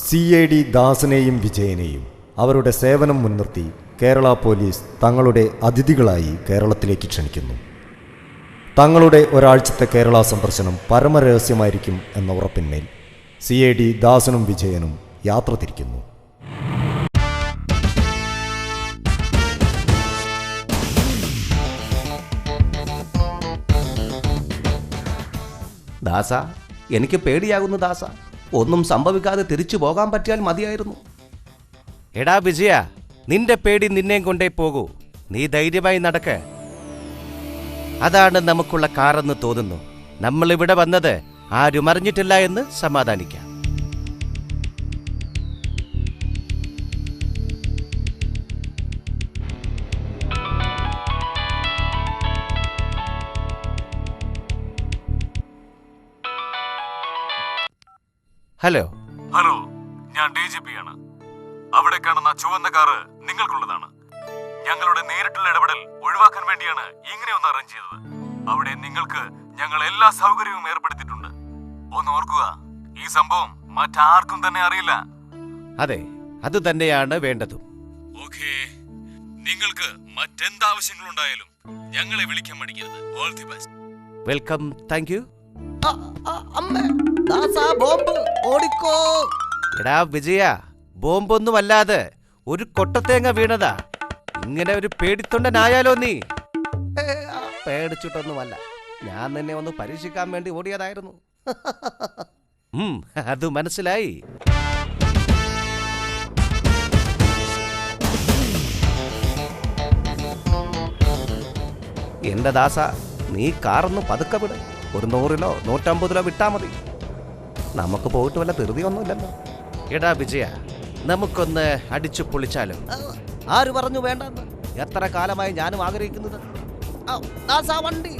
CID ദാസനെയും വിജയനെയും അവരുടെ സേവനം മുൻനിർത്തി കേരള പോലീസ് തങ്ങളുടെ അതിഥികളായി കേരളത്തിലേക്ക് ക്ഷണിക്കുന്നു. തങ്ങളുടെ ഒരാഴ്ചത്തെ കേരള സന്ദർശനം പരമരഹസ്യമായിരിക്കും എന്ന ഉറപ്പിന്മേൽ CID ദാസനും വിജയനും യാത്ര തിരിക്കുന്നു. ദാസ, എനിക്ക് പേടിയാകുന്നു ദാസ. ഒന്നും സംഭവിക്കാതെ തിരിച്ചു പോകാൻ പറ്റിയാൽ മതിയായിരുന്നു. എടാ വിജയ, നിന്റെ പേടി നിന്നെയും കൊണ്ടേ പോകൂ. നീ ധൈര്യമായി നടക്ക്. അതാണ് നമുക്കുള്ള കാറെന്ന് തോന്നുന്നു. നമ്മളിവിടെ വന്നത് ആരും അറിഞ്ഞിട്ടില്ല എന്ന് സമാധാനിക്കാം. ഹലോ ഹലോ, ഞാൻ DGP ആണ്. അവിടെ കാണുന്ന ചുവന്ന കാറ് നിങ്ങൾക്കുള്ളതാണ്. ഞങ്ങളുടെ നേരിട്ടുള്ള ഇടപെടൽ ഒഴിവാക്കാൻ വേണ്ടിയാണ് ഇങ്ങനെയൊന്ന് അറേഞ്ച് ചെയ്തത്. അവിടെ നിങ്ങൾക്ക് ഞങ്ങൾ എല്ലാ സൗകര്യവും ഏർപ്പെടുത്തിയിട്ടുണ്ട്. ഒന്ന് ഓർക്കുക, ഈ സംഭവം മറ്റാർക്കും തന്നെ അറിയില്ല. അതെ, അത് തന്നെയാണ് വേണ്ടതും. ഓക്കേ, നിങ്ങൾക്ക് മറ്റെന്താവശ്യങ്ങളുണ്ടായാലും ഞങ്ങളെ വിളിക്കാൻ മടിക്കരുത്. All the best. Welcome. Thank you. എടാ വിജയ, ബോംബൊന്നുമല്ലാതെ ഒരു കൊട്ടത്തേങ്ങ വീണതാ. ഇങ്ങനെ ഒരു പേടിത്തൊണ്ടനായാലോ നീ? പേടിച്ചിട്ടൊന്നുമല്ല, ഞാൻ നിന്നെ ഒന്ന് പരീക്ഷിക്കാൻ വേണ്ടി ഓടിയതായിരുന്നു. അത് മനസ്സിലായി. എന്റെ ദാസ, നീ കാറൊന്ന് പതുക്കെ വിട്. ഒരു 100-ലോ 150-ലോ വിട്ടാ മതി. നമുക്ക് പോയിട്ട് വല്ല ധൃതിയൊന്നുമില്ലല്ലോ. എടാ വിജയ, നമുക്കൊന്ന് അടിച്ചു പൊളിച്ചാലോ? ആര് പറഞ്ഞു വേണ്ടെന്ന്? എത്ര കാലമായി ഞാനും ആഗ്രഹിക്കുന്നത്. വണ്ടി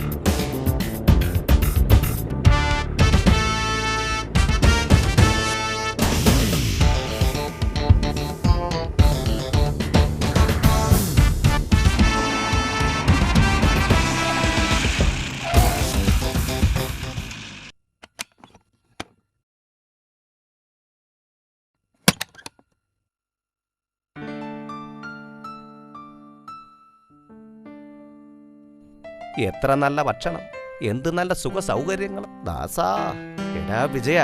എത്ര നല്ല ഭക്ഷണം, എന്ത് നല്ല സുഖ സൗകര്യങ്ങൾ ദാസാ. എടാ വിജയ,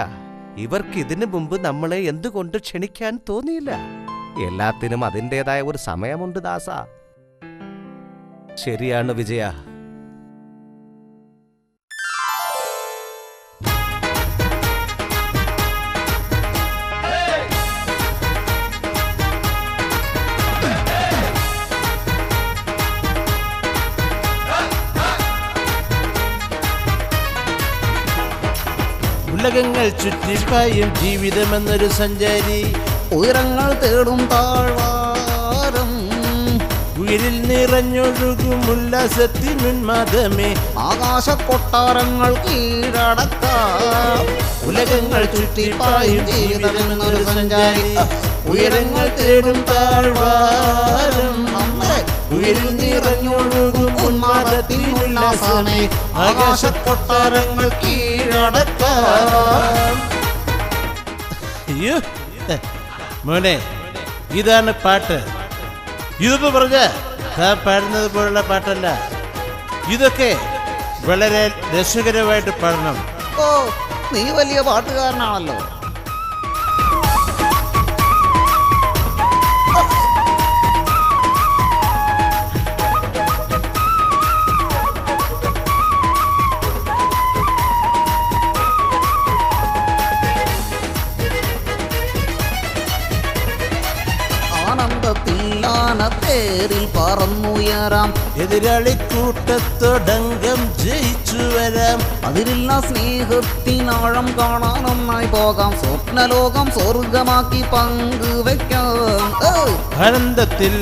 ഇവർക്ക് ഇതിനു മുമ്പ് നമ്മളെ എന്തുകൊണ്ട് ക്ഷണിക്കാൻ തോന്നിയില്ല? എല്ലാത്തിനും അതിൻ്റെതായ ഒരു സമയമുണ്ട് ദാസ. ശരിയാണ് വിജയ. ഉലകങ്ങൾ ചുറ്റിപ്പായും ജീവിതമെന്നൊരു സഞ്ചാരി, ഉയരങ്ങൾ തേടും താഴ്വാരം, ഉയരിൽ നിറഞ്ഞൊഴുകും ഉല്ലാസത്തിനുന്മാദമേ, ആകാശ കൊട്ടാരങ്ങൾ കീഴടക്കാം. ഉലകങ്ങൾ ചുറ്റിപ്പായും ജീവിതമെന്നൊരു സഞ്ചാരി, ഉയരങ്ങൾ തേടും താഴ്വാരം, ഉയരിൽ നിറഞ്ഞൊഴുകും ഉന്മാദത്തിൽ ഉല്ലാസമേ, ആകാശ കൊട്ടാരങ്ങൾ കീഴടക്കാം. അയ്യോ മോനെ, ഇതാണ് പാട്ട്. ഇതിപ്പോ പറഞ്ഞ പാടുന്നത് പോലുള്ള പാട്ടല്ല. ഇതൊക്കെ വളരെ രസകരമായിട്ട് പാടണം. ഓ, നീ വലിയ പാട്ടുകാരനാണല്ലോ. തേരിൽ പറന്നുയരാം, എതിരാളി കൂട്ടത്തോടങ്കം ജയിച്ചു വരാം, അതിലുള്ള സ്നേഹത്തിനാഴം കാണാൻ ഒന്നായി പോകാം, സ്വപ്നലോകം സ്വർഗമാക്കി പങ്കുവെക്കാം. ആനന്ദത്തിൽ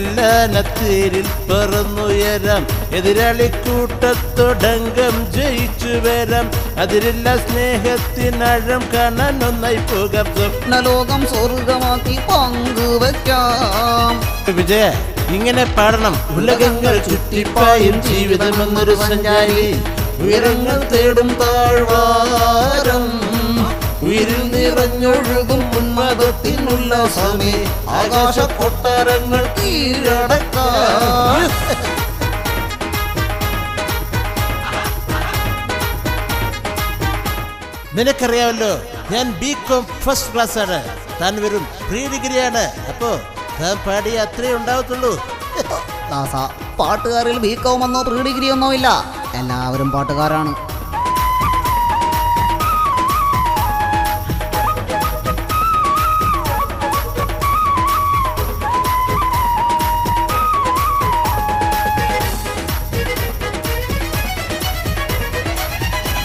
തേരിൽ പറന്നുയരാം, എതിരാളി കൂട്ടത്തോടങ്കം ജയിച്ചു വരാം, അതിലുള്ള സ്നേഹത്തിനാഴം കാണാൻ ഒന്നായി പോകാം, സ്വപ്നലോകം സ്വർഗമാക്കി പങ്കുവെക്കാം. വിജയ, ഇങ്ങനെ പാടണം. ഉലകങ്ങൾ ചുറ്റിപ്പായും ജീവിതമെന്നൊരു സഞ്ചാരി, ഉയരങ്ങൾ തേടും താഴ്വാരം, ഉയിരിൽ നിറഞ്ഞൊഴുകും ഉന്മദത്തിനുല്ലാസമേ ആകാശ കൊട്ടാരങ്ങൾ കീഴടക്കാം. നിനക്കറിയാമല്ലോ, ഞാൻ ബികോം ഫസ്റ്റ് ക്ലാസ് ആണ്, താൻ വെറും പ്രീ ഡിഗ്രിയാണ്. അപ്പോ താൻ പാടിയ അത്രേ ഉണ്ടാവത്തുള്ളൂ. ദാസ, പാട്ടുകാരിൽ ബികോം എന്നോ പ്രീ ഡിഗ്രി ഒന്നോ ഇല്ല, എല്ലാവരും പാട്ടുകാരാണ്.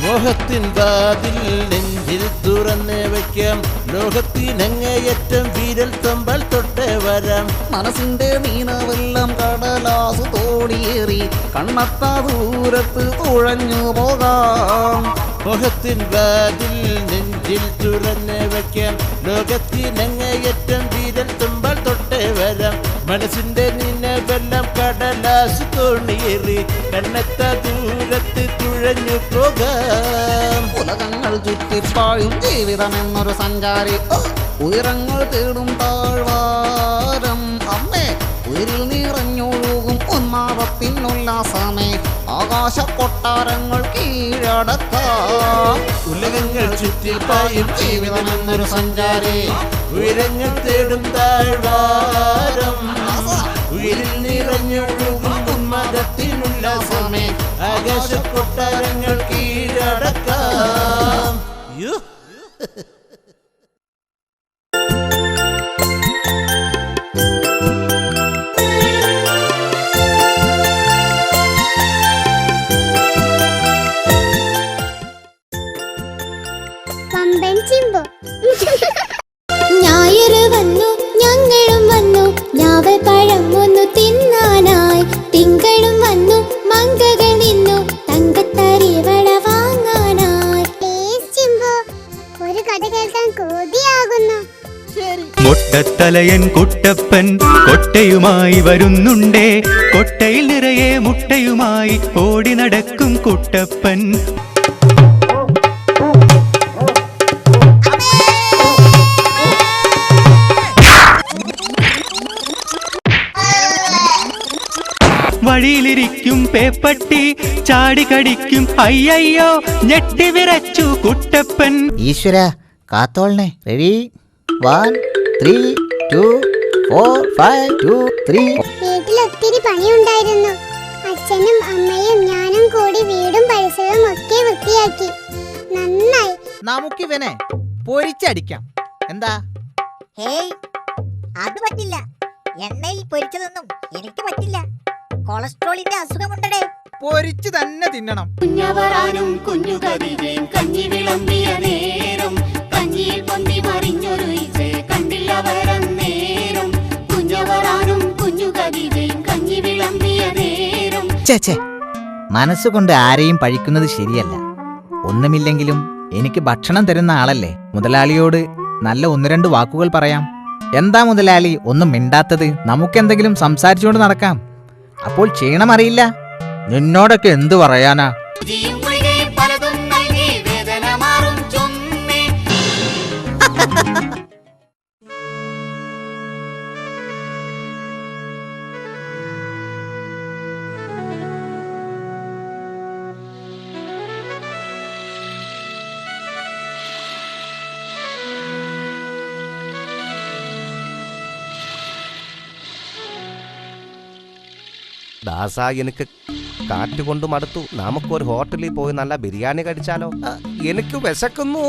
മോഹത്തിൻ വാതിൽ നെഞ്ചിൽ തുറന്നേ വയ്ക്കാം, ലോകത്തിനങ്ങേയറ്റം വിരൽ തമ്പാൽ തൊട്ടേ വരാം. മനസ്സിന്റെ നീനവെല്ലാം കടലാസ് തോടിയേറി കണ്ണത്താ ദൂരത്ത് തുഴഞ്ഞു പോകാം. മോഹത്തിൻ വാതിൽ നെഞ്ചിൽ തുറന്നേ വയ്ക്കാം, ലോകത്തിനങ്ങേയറ്റം വിരൽ തമ്പാൽ തൊട്ടേ വരാം. മനസ്സിന്റെ നിലവെല്ലാം കടലാസ് തോണിയേറി കണ്ണത്താ ദൂരത്ത് തുഴഞ്ഞു പോകാം. ഉലകങ്ങൾ ചുറ്റിപ്പായും ജീവിതം എന്നൊരു സഞ്ചാരി, ഉയരങ്ങൾ തേടും താഴ്വാരം. അമ്മേ, ഉയിരിൽ നിറഞ്ഞൊഴുകും ഉന്മാദത്തിനുല്ലാസമേ ആകാശ കൊട്ടാരങ്ങൾ കീഴടക്കാം. ഉലകങ്ങൾ ചുറ്റിപ്പായും ജീവിതം എന്നൊരു സഞ്ചാരി, ഉയരങ്ങൾ തേടും താഴ്വാരം. ഉയിരിൽ നിറഞ്ഞൊഴുകും ഉന്മദത്തിനുല്ലാസമേ ആകാശ കൊട്ടാരങ്ങൾ കീഴടക്കാം. പമ്പൻ ചിമ്പു. ഞായറ് വന്നു, ഞങ്ങളും വന്നു, ഞാവൽ പഴം ഒന്ന് തിന്നാനായി. തിങ്കളും വന്നു, മങ്കകൾ നിന്നു, തങ്കത്തരിവള വാങ്ങാനായി. ഒരു കഥ കേൾക്കാൻ കൊതിയാകുന്നു. മുട്ടത്തലയൻ കുട്ടപ്പൻ കൊട്ടയുമായി വരുന്നുണ്ടേ, കൊട്ടയിൽ നിറയെ മുട്ടയുമായി ഓടി നടക്കും കുട്ടപ്പൻ. വഴിയിലിരിക്കും പേപ്പട്ടി ചാടിക്കടിക്കും, അയ്യയ്യോ ഞെട്ടി വിറച്ചു കുട്ടപ്പൻ. ഈശ്വര കാത്തോളനെ. റെഡി 1 3 2 4 5 2 3. വീട്ടിൽ ഒത്തിരി പണിയുണ്ടായിരുന്നു. അച്ഛനും അമ്മയും ഞാനും കൂടി വീടും പരിസരവും ഒക്കെ വൃത്തിയാക്കി. നന്നായി. നമുക്കിവനെ പൊരിച്ചടിക്കാം. എന്താ? ഹേയ്, അത് പറ്റില്ല. എണ്ണയിൽ പൊരിച്ചതൊന്നും എനിക്ക് പറ്റില്ല. കൊളസ്ട്രോളിന്റെ അസുഖമുണ്ടേ. പൊരിച്ചു തന്നെ തിന്നണം. കുഞ്ഞവറാനും കുഞ്ഞു കവിതയും കഞ്ഞി വിളമ്പിയ നേരം, കഞ്ഞിയിൽ പൊന്തി മറിഞ്ഞൊരു ഈച്ചെ കണ്ടില്ല വരന്നേരം. കുഞ്ഞവറാനും കുഞ്ഞു കവിതയും കഞ്ഞി വിളമ്പിയ നേരം. ചേ, മനസ്സുകൊണ്ട് ആരെയും പഴിക്കുന്നത് ശരിയല്ല. ഒന്നുമില്ലെങ്കിലും എനിക്ക് ഭക്ഷണം തരുന്ന ആളല്ലേ. മുതലാളിയോട് നല്ല 1-2 വാക്കുകൾ പറയാം. എന്താ മുതലാളി ഒന്നും മിണ്ടാത്തത്? നമുക്കെന്തെങ്കിലും സംസാരിച്ചുകൊണ്ട് നടക്കാം. അപ്പോൾ ക്ഷീണമറിയില്ല. നിന്നോടൊക്കെ എന്തു പറയാനാ? പലതും നൽകി വേദന മാറും ചൊന്നേ. ദാസ, എനിക്ക് കാറ്റുകൊണ്ട് മടുത്തു. നമുക്കൊരു ഹോട്ടലിൽ പോയി നല്ല ബിരിയാണി കഴിച്ചാലോ? എനിക്ക് വിശക്കുന്നു.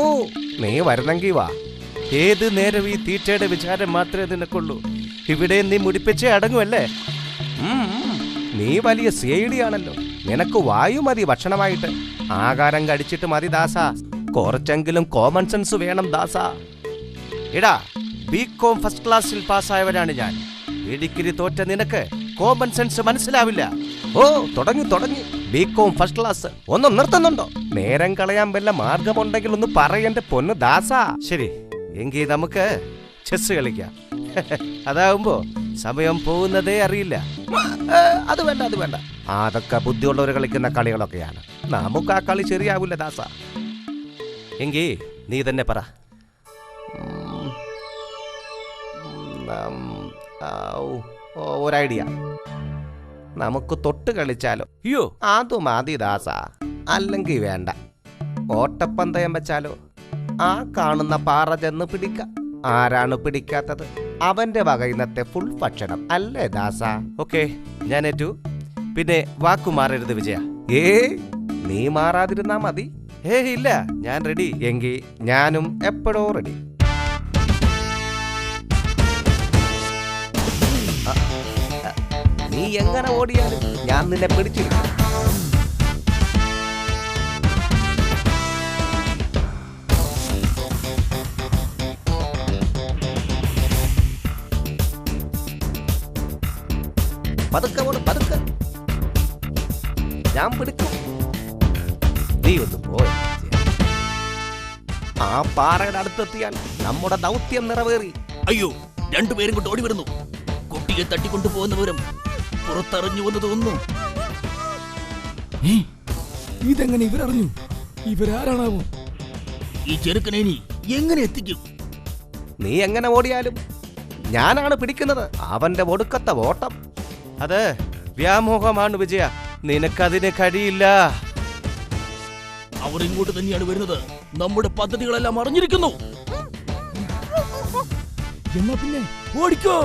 നീ വരുന്നെങ്കി വാ. ഏത് നേരം ഈ തീറ്റയുടെ വിചാരം മാത്രമേ നിനക്കുള്ളൂ. ഇവിടെ നീ മുടിപ്പിച്ചേ അടങ്ങുമല്ലേ? നീ വലിയ CID ആണല്ലോ. നിനക്ക് വായു മതി ഭക്ഷണമായിട്ട്. ആഹാരം കഴിച്ചിട്ട് മതി ദാസ. കുറച്ചെങ്കിലും കോമൺ സെൻസ് വേണം ദാസ. എടാ, ബികോം ഫസ്റ്റ് ക്ലാസ്സിൽ പാസ്സായവനാണ് ഞാൻ. ഡിഗ്രി തോറ്റ നിനക്ക് കോമൺ സെൻസ് മനസ്സിലാവില്ല. ഓ, തുടങ്ങി ബികോം ഫസ്റ്റ് ക്ലാസ്. ഒന്നും നിർത്തുന്നുണ്ടോ? നേരം കളയാൻ വല്ല മാർഗമുണ്ടെങ്കിൽ ഒന്ന് പറയന്റെ പൊന്ന് ദാസ. ശരി, എങ്കിൽ നമുക്ക് ചെസ് കളിക്കാം. അതാവുമ്പോ സമയം പോകുന്നതേ അറിയില്ല. അത് വേണ്ട. അതൊക്കെ ബുദ്ധിയുള്ളവർ കളിക്കുന്ന കളികളൊക്കെയാണ്. നമുക്ക് ആ കളി ശരിയാവില്ല ദാസ. എങ്കിൽ നീ തന്നെ പറ. ഒരു ഐഡിയ. നമുക്ക് തൊട്ട് കളിച്ചാലോ? അയ്യോ, അത് മതി ദാസ. അല്ലെങ്കിൽ വേണ്ട, ഓട്ടപ്പന്തയം വെച്ചാലോ? ആ കാണുന്ന പാറ ചെന്ന് പിടിക്കാം. ആരാണ് പിടിക്കാത്തത്? അവന്റെ വക ഇന്നത്തെ ഫുൾ ഭക്ഷണം അല്ലേ ദാസ? ഓക്കെ, ഞാൻ ഏറ്റു. പിന്നെ വാക്കു മാറരുത് വിജയ. നീ മാറാതിരുന്നാ മതി. ഇല്ല, ഞാൻ റെഡി. എങ്കിൽ ഞാനും എപ്പോഴോ റെഡി. നീ എങ്ങനെ ഓടിയാലും ഞാൻ നിന്നെ പിടിച്ചിരിക്കും. പതുക്കെ ഓട്, പതുക്കെ. ഞാൻ പിടിക്കും. നീ ഒന്ന് പോയ. ആ പാറയുടെ അടുത്തെത്തിയാൽ നമ്മുടെ ദൗത്യം നിറവേറി. അയ്യോ, രണ്ടുപേരും കൊണ്ട് ഓടി വരുന്നു. കുട്ടിയെ തട്ടിക്കൊണ്ടു പോകുന്നവരും പുറത്തറിഞ്ഞു എന്ന് തോന്നുന്നു. ഇതെങ്ങനെ ഇവരറിഞ്ഞു? ഇവരാരാണാവോ? ഈ ചെറുക്കനെ ഇനി എങ്ങനെ എത്തിക്കും? നീ എങ്ങനെ ഓടിയാലും ഞാനാണ് പിടിക്കുന്നത്. അവന്റെ ഒടുക്കത്തെ ഓട്ടം അത് വ്യാമോഹമാണ് വിജയ. നിനക്കതിന് കഴിയില്ല. അവർ ഇങ്ങോട്ട് തന്നെയാണ് വരുന്നത്. നമ്മുടെ പദ്ധതികളെല്ലാം അറിഞ്ഞിരിക്കുന്നു. എന്നാ പിന്നെ ഓടിക്കോ.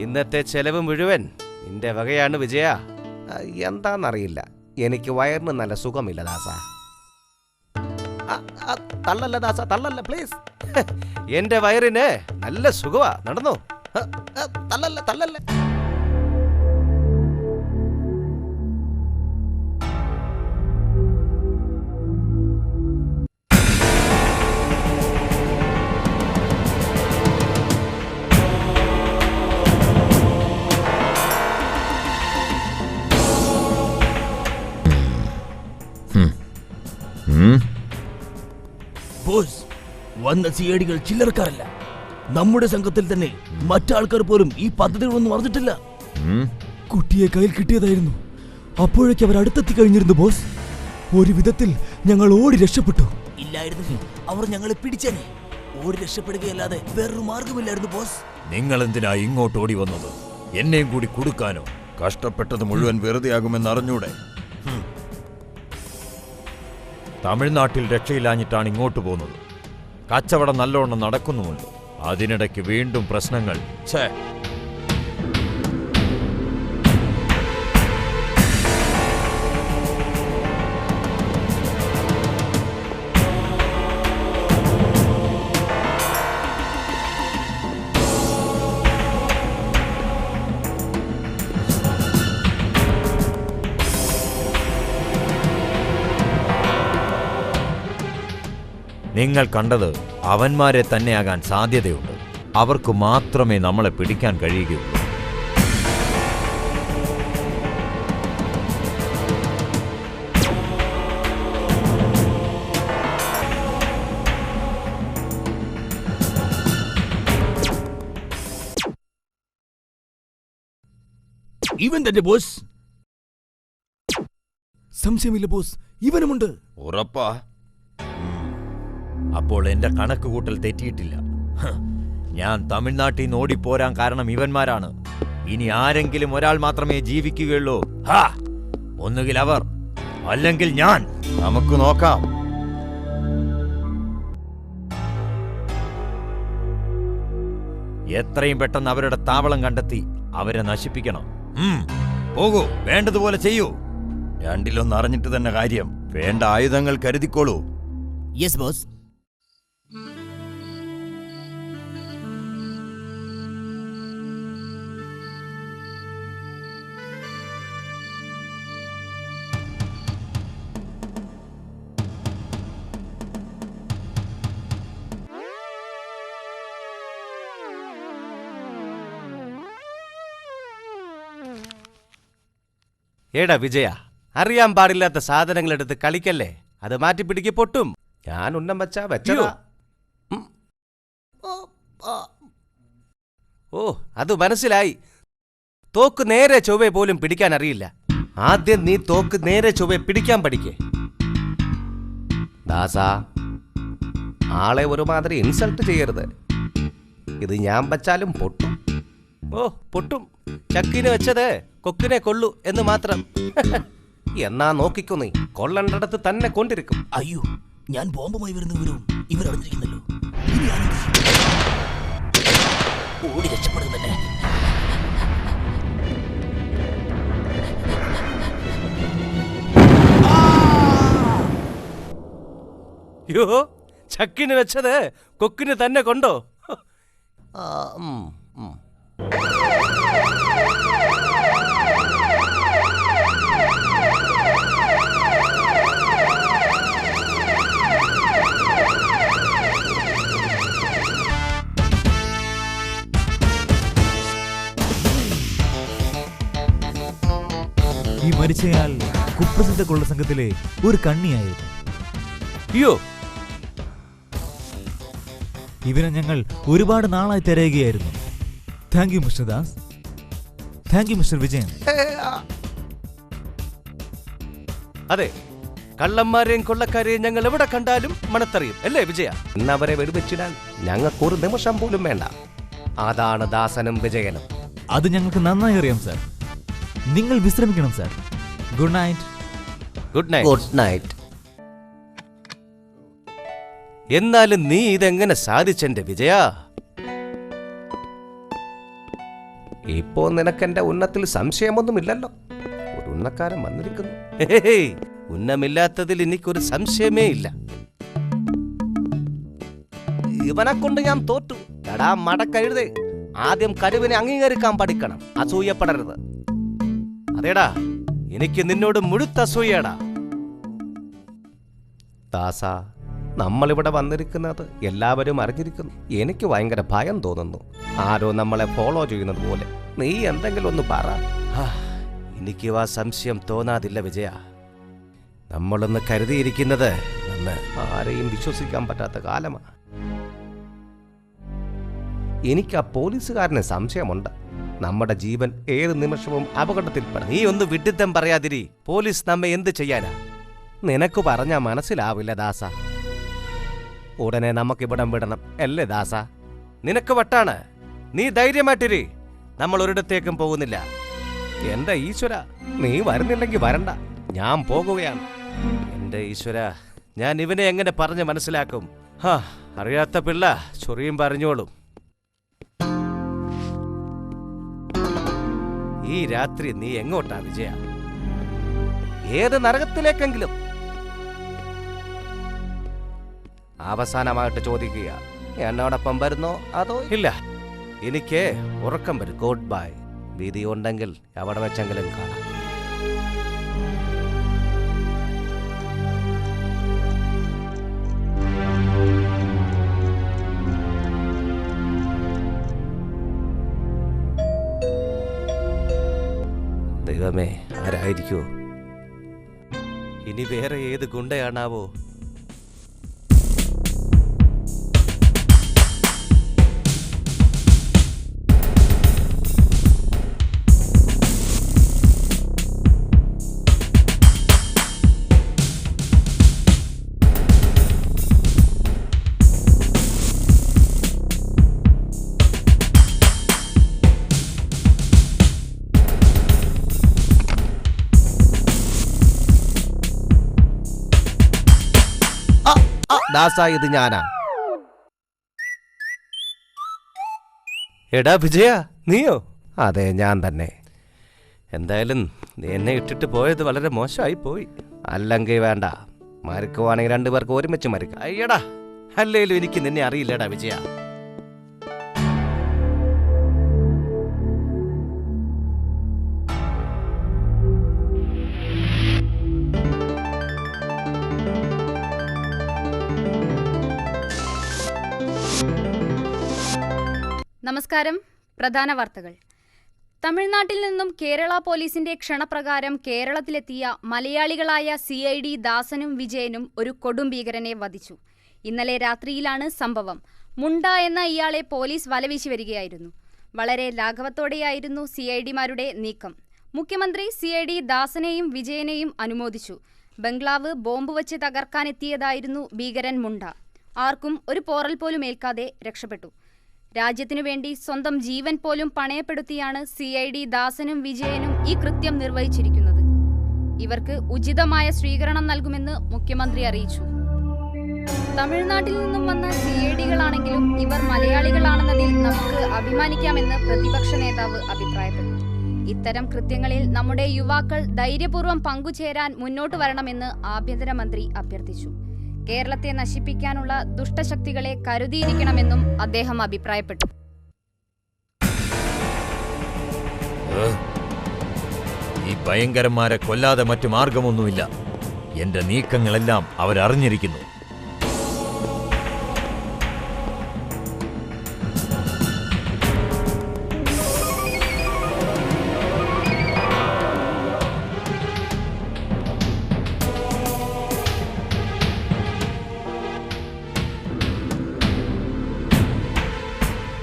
ഇന്നത്തെ ചെലവ് മുഴുവൻ നിന്റെ വകയാണ് വിജയ. എന്താന്നറിയില്ല, എനിക്ക് വയറിന് നല്ല സുഖമില്ല ദാസ. തള്ളല്ല ദാസ, തള്ളല്ല പ്ലീസ്. എന്റെ വയറിന് നല്ല സുഖമാ. നടന്നോ. തള്ളല്ല, തള്ളല്ല. ബോസ്, വന്ന സിഐഡികൾ ചില്ലറക്കാരല്ല. നമ്മുടെ സംഘത്തിൽ തന്നെ മറ്റാൾക്കാർ പോലും ഈ പദ്ധതികളൊന്നും അറിഞ്ഞിട്ടില്ല. കുട്ടിയെ കയ്യിൽ കിട്ടിയതായിരുന്നു. അപ്പോഴേക്ക് അവർ അടുത്തെത്തി കഴിഞ്ഞിരുന്നു ബോസ്. ഒരു വിധത്തിൽ ഞങ്ങൾ ഓടി രക്ഷപ്പെട്ടു. ഇല്ലായിരുന്നെങ്കിൽ അവർ ഞങ്ങളെ പിടിച്ചേനെ. ഓടി രക്ഷപ്പെടുകയല്ലാതെ വേറൊരു മാർഗമില്ലായിരുന്നു ബോസ്. നിങ്ങൾ എന്തിനാ ഇങ്ങോട്ട് ഓടി വന്നത്? എന്നെയും കൂടി കൊടുക്കാനോ? കഷ്ടപ്പെട്ടത് മുഴുവൻ വെറുതെ ആകുമെന്ന് അറിഞ്ഞൂടെ? തമിഴ്നാട്ടിൽ രക്ഷയില്ലാഞ്ഞിട്ടാണ് ഇങ്ങോട്ട് പോകുന്നത്. കച്ചവടം നല്ലോണം നടക്കുന്നുമുണ്ട്. അതിനിടയ്ക്ക് വീണ്ടും പ്രശ്നങ്ങൾ. ഛേ, നിങ്ങൾ കണ്ടത് അവന്മാരെ തന്നെയാകാൻ സാധ്യതയുണ്ട്. അവർക്ക് മാത്രമേ നമ്മളെ പിടിക്കാൻ കഴിയുകയുള്ളൂ. ഇവൻ തന്നെ ബോസ്. സംശയമില്ല ബോസ്, ഇവനുമുണ്ട്. ഉറപ്പാ? അപ്പോൾ എന്റെ കണക്കുകൂട്ടൽ തെറ്റിയിട്ടില്ല. ഞാൻ തമിഴ്നാട്ടിൽ നിന്ന് ഓടിപ്പോരാൻ കാരണം ഇവന്മാരാണ്. ഇനി ആരെങ്കിലും ഒരാൾ മാത്രമേ ജീവിക്കുകയുള്ളൂ. ഒന്നുകിൽ അവർ, അല്ലെങ്കിൽ ഞാൻ. നമുക്ക് നോക്കാം. എത്രയും പെട്ടെന്ന് അവരുടെ താവളം കണ്ടെത്തി അവരെ നശിപ്പിക്കണം. പോകൂ, വേണ്ടതുപോലെ ചെയ്യൂ. രണ്ടിലൊന്ന് അറിഞ്ഞിട്ട് തന്നെ കാര്യം. വേണ്ട ആയുധങ്ങൾ കരുതിക്കോളൂ. Yes boss. ഏടാ വിജയ, അറിയാൻ പാടില്ലാത്ത സാധനങ്ങൾ എടുത്ത് കളിക്കല്ലേ. അത് മാറ്റിപ്പിടിക്ക് പൊട്ടും. ഞാൻ ഉന്നം വെച്ചാ വെച്ചോ. ഓ, അത് മനസ്സിലായി. തോക്ക് നേരെ ചൊവ്വെ പോലും പിടിക്കാൻ അറിയില്ല. ആദ്യം നീ തോക്ക് നേരെ ചൊവ്വെ പിടിക്കാൻ പഠിക്കേ. ദാസാ, ആളെ ഒരുമാതിരി ഇൻസൾട്ട് ചെയ്യരുത്. ഇത് ഞാൻ വച്ചാലും പൊട്ടും. ഓ, പൊട്ടും. ചക്കിന് വെച്ചത് കൊക്കിനെ കൊള്ളു എന്ന് മാത്രം. എന്നാ നോക്കിക്കോ, നീ കൊള്ളണ്ടടത്ത് തന്നെ കൊണ്ടിരിക്കും. അയ്യോ, ഞാൻ ബോംബുമായി വരുന്ന വിവരവും ഇവരറിഞ്ഞിരിക്കുന്നല്ലോ. ഓടി രക്ഷപ്പെടുക തന്നെ. യോ, ചക്കിന് വെച്ചത് കൊക്കിന് തന്നെ കൊണ്ടോ? ഈ മരിച്ചയാൾ കുപ്രസിദ്ധ കൊള്ള സംഘത്തിലെ ഒരു കണ്ണിയായിരുന്നു. അയ്യോ, ഇവനെ ഞങ്ങൾ ഒരുപാട് നാളായി തിരയുകയായിരുന്നു. Thank you mister Das. Thank you mister Vijayan. അതെ, കള്ളന്മാരെയും കൊള്ളക്കാരെയും ഞങ്ങൾ എവിടെ കണ്ടാലും മണത്തറിയും, അല്ലേ വിജയ? ഇന്നവരെ വെടിവെച്ചിടാൻ ഞങ്ങൾക്കൊരു നിമിഷം പോലും വേണ്ട. അതാണ് ദാസനും വിജയനും. അത് ഞങ്ങൾക്ക് നന്നായി അറിയാം സാർ. നിങ്ങൾ വിശ്രമിക്കണം sir. Good night. Good night. Good night. എന്നാലും നീ ഇതെങ്ങനെ സാധിച്ചെന്റെ വിജയ? ഇപ്പോ നിനക്കെന്റെ ഉന്നത്തിൽ സംശയമൊന്നുമില്ലല്ലോ. ഒരു ഉന്നക്കാരൻ വന്നിരിക്കുന്നു. ഉന്നമില്ലാത്തതിൽ എനിക്കൊരു സംശയമേ ഇല്ല. ഇവനെ കൊണ്ട് ഞാൻ തോറ്റു. എടാ മടക്കഴുതേ, ആദ്യം കഴിവിനെ അംഗീകരിക്കാൻ പഠിക്കണം, അസൂയപ്പെടരുത്. അതേടാ, എനിക്ക് നിന്നോട് മുഴുത്ത അസൂയടാ. ദാസ, നമ്മളിവിടെ വന്നിരിക്കുന്നത് എല്ലാവരും അറിഞ്ഞിരിക്കുന്നു. എനിക്ക് ഭയങ്കര ഭയം തോന്നുന്നു. ആരോ നമ്മളെ ഫോളോ ചെയ്യുന്നത് പോലെ. നീ എന്തെങ്കിലും ഒന്ന് പറ. എനിക്ക് ആ സംശയം തോന്നാതില്ല വിജയ. നമ്മളൊന്ന് കരുതിയിരിക്കുന്നത് എന്ന് ആരെയും വിശ്വസിക്കാൻ പറ്റാത്ത കാലമാണ്. എനിക്ക് ആ പോലീസുകാരന് സംശയമുണ്ട്. നമ്മുടെ ജീവൻ ഏത് നിമിഷവും അപകടത്തിൽപ്പെടും. നീ ഒന്ന് വിഡിത്തം പറയാതിരി. പോലീസ് നമ്മെ എന്ത് ചെയ്യാനാ? നിനക്ക് പറഞ്ഞാ മനസ്സിലാവില്ല ദാസ. ഉടനെ നമുക്കിവിടം വിടണം, അല്ലേ ദാസ? നിനക്ക് വട്ടാണ്. നീ ധൈര്യമായിട്ടിരി. നമ്മൾ ഒരിടത്തേക്കും പോകുന്നില്ല. എന്റെ ഈശ്വര, നീ വരുന്നില്ലെങ്കിൽ വരണ്ട, ഞാൻ പോകുകയാണ്. എന്റെ ഈശ്വര, ഞാൻ ഇവനെ എങ്ങനെ പറഞ്ഞ് മനസ്സിലാക്കും? അറിയാത്ത പിള്ള ചൊറിയും പറഞ്ഞോളും. ഈ രാത്രി നീ എങ്ങോട്ടാ വിജയ? ഏത് നരകത്തിലേക്കെങ്കിലും? അവസാനമായിട്ട് ചോദിക്കുക, എന്നോടൊപ്പം വരുന്നോ അതോ ഇല്ല? എനിക്ക് ഉറക്കം വരും. Good bye. വിധി ഉണ്ടെങ്കിൽ എവിടെ വെച്ചെങ്കിലും കാണാം. ദൈവമേ, ആരായിരിക്കോ? ഇനി വേറെ ഏത് ഗുണ്ടയാണാവോ? ദാസ, ഇത് ഞാനാ. എടാ വിജയ, നീയോ? അതെ, ഞാൻ തന്നെ. എന്തായാലും നീ എന്നെ ഇട്ടിട്ട് പോയത് വളരെ മോശമായി പോയി. അല്ലെങ്കിൽ വേണ്ട, മരിക്കുവാണെങ്കിൽ രണ്ടുപേർക്ക് ഒരുമിച്ച് മരിക്കാം. അയ്യടാ, അല്ലേലും എനിക്ക് നിന്നെ അറിയില്ലടാ വിജയ. നമസ്കാരം. പ്രധാന വാർത്തകൾ. തമിഴ്നാട്ടിൽ നിന്നും കേരള പോലീസിന്റെ ക്ഷണപ്രകാരം കേരളത്തിലെത്തിയ മലയാളികളായ CID ദാസനും വിജയനും ഒരു കൊടും ഭീകരനെ വധിച്ചു. ഇന്നലെ രാത്രിയിലാണ് സംഭവം. മുണ്ട എന്ന ഇയാളെ പോലീസ് വലവീശി വരികയായിരുന്നു. വളരെ ലാഘവത്തോടെയായിരുന്നു CIDമാരുടെ നീക്കം. മുഖ്യമന്ത്രി CID ദാസനെയും വിജയനെയും അനുമോദിച്ചു. ബംഗ്ലാവ് ബോംബ് വച്ച് തകർക്കാനെത്തിയതായിരുന്നു ഭീകരൻ മുണ്ട. ആർക്കും ഒരു പോറൽ പോലും ഏൽക്കാതെ രക്ഷപ്പെട്ടു. രാജ്യത്തിനു വേണ്ടി സ്വന്തം ജീവൻ പോലും പണയപ്പെടുത്തിയാണ് CID ദാസനും വിജയനും ഈ കൃത്യം നിർവഹിച്ചിരിക്കുന്നത്. ഇവർക്ക് ഉചിതമായ സ്വീകരണം നൽകുമെന്ന് മുഖ്യമന്ത്രി അറിയിച്ചു. തമിഴ്നാട്ടിൽ നിന്നും വന്ന CIDകളാണെങ്കിലും ഇവർ മലയാളികളാണെന്നതിൽ നമുക്ക് അഭിമാനിക്കാമെന്ന് പ്രതിപക്ഷ നേതാവ് അഭിപ്രായപ്പെട്ടു. ഇത്തരം കൃത്യങ്ങളിൽ നമ്മുടെ യുവാക്കൾ ധൈര്യപൂർവ്വം പങ്കുചേരാൻ മുന്നോട്ട് വരണമെന്ന് ആഭ്യന്തരമന്ത്രി അഭ്യർത്ഥിച്ചു. കേരളത്തെ നശിപ്പിക്കാനുള്ള ദുഷ്ടശക്തികളെ കരുതിയിരിക്കണമെന്നും അദ്ദേഹം അഭിപ്രായപ്പെട്ടു. ഈ ഭയങ്കരന്മാരെ കൊല്ലാതെ മറ്റു മാർഗമൊന്നുമില്ല. എന്റെ നീക്കങ്ങളെല്ലാം അവരറിഞ്ഞിരിക്കുന്നു.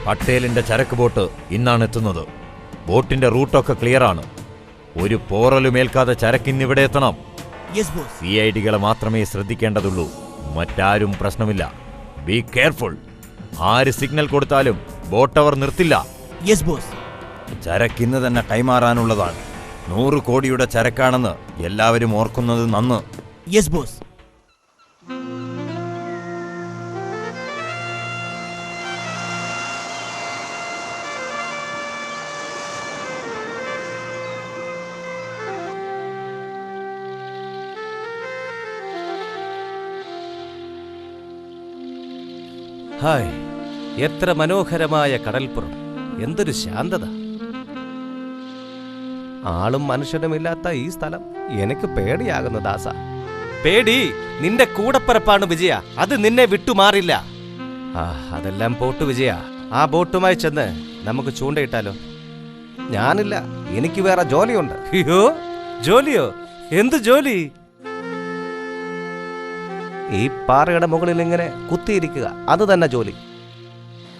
പട്ടേലിന്റെ ചരക്ക് ബോട്ട് ഇന്നാണ് എത്തുന്നത്. ബോട്ടിന്റെ റൂട്ടൊക്കെ ക്ലിയറാണ്. ഒരു പോറലുമേൽക്കാതെ ചരക്കിന്നിവിടെ എത്തണം. CIDകളെ മാത്രമേ ശ്രദ്ധിക്കേണ്ടതുള്ളൂ. മറ്റാരും പ്രശ്നമില്ല. Be careful. ആര് സിഗ്നൽ കൊടുത്താലും ബോട്ട് അവർ നിർത്തില്ല. ചരക്കിന്ന് തന്നെ കൈമാറാനുള്ളതാണ്. 100 കോടിയുടെ ചരക്കാണെന്ന് എല്ലാവരും ഓർക്കുന്നത് നന്ന്. ഹായ്, എത്ര മനോഹരമായ കടൽപ്പുറം! എന്തൊരു ശാന്തത! ആളും മനുഷ്യനുമില്ലാത്ത ഈ സ്ഥലം എനിക്ക് പേടിയാകുന്നു ദാസ. പേടി നിന്റെ കൂടപ്പിറപ്പാണ് വിജയ. അത് നിന്നെ വിട്ടുമാറില്ല. അതെല്ലാം പോട്ടു വിജയ. ആ ബോട്ടുമായി ചെന്ന് നമുക്ക് ചൂണ്ടയിട്ടാലോ? ഞാനില്ല, എനിക്ക് വേറെ ജോലിയുണ്ട്. അയ്യോ, ജോലിയോ? എന്ത് ജോലി? ഈ പാറയുടെ മുകളിൽ ഇങ്ങനെ കുത്തിയിരിക്കുക, അത് തന്നെ ജോലി.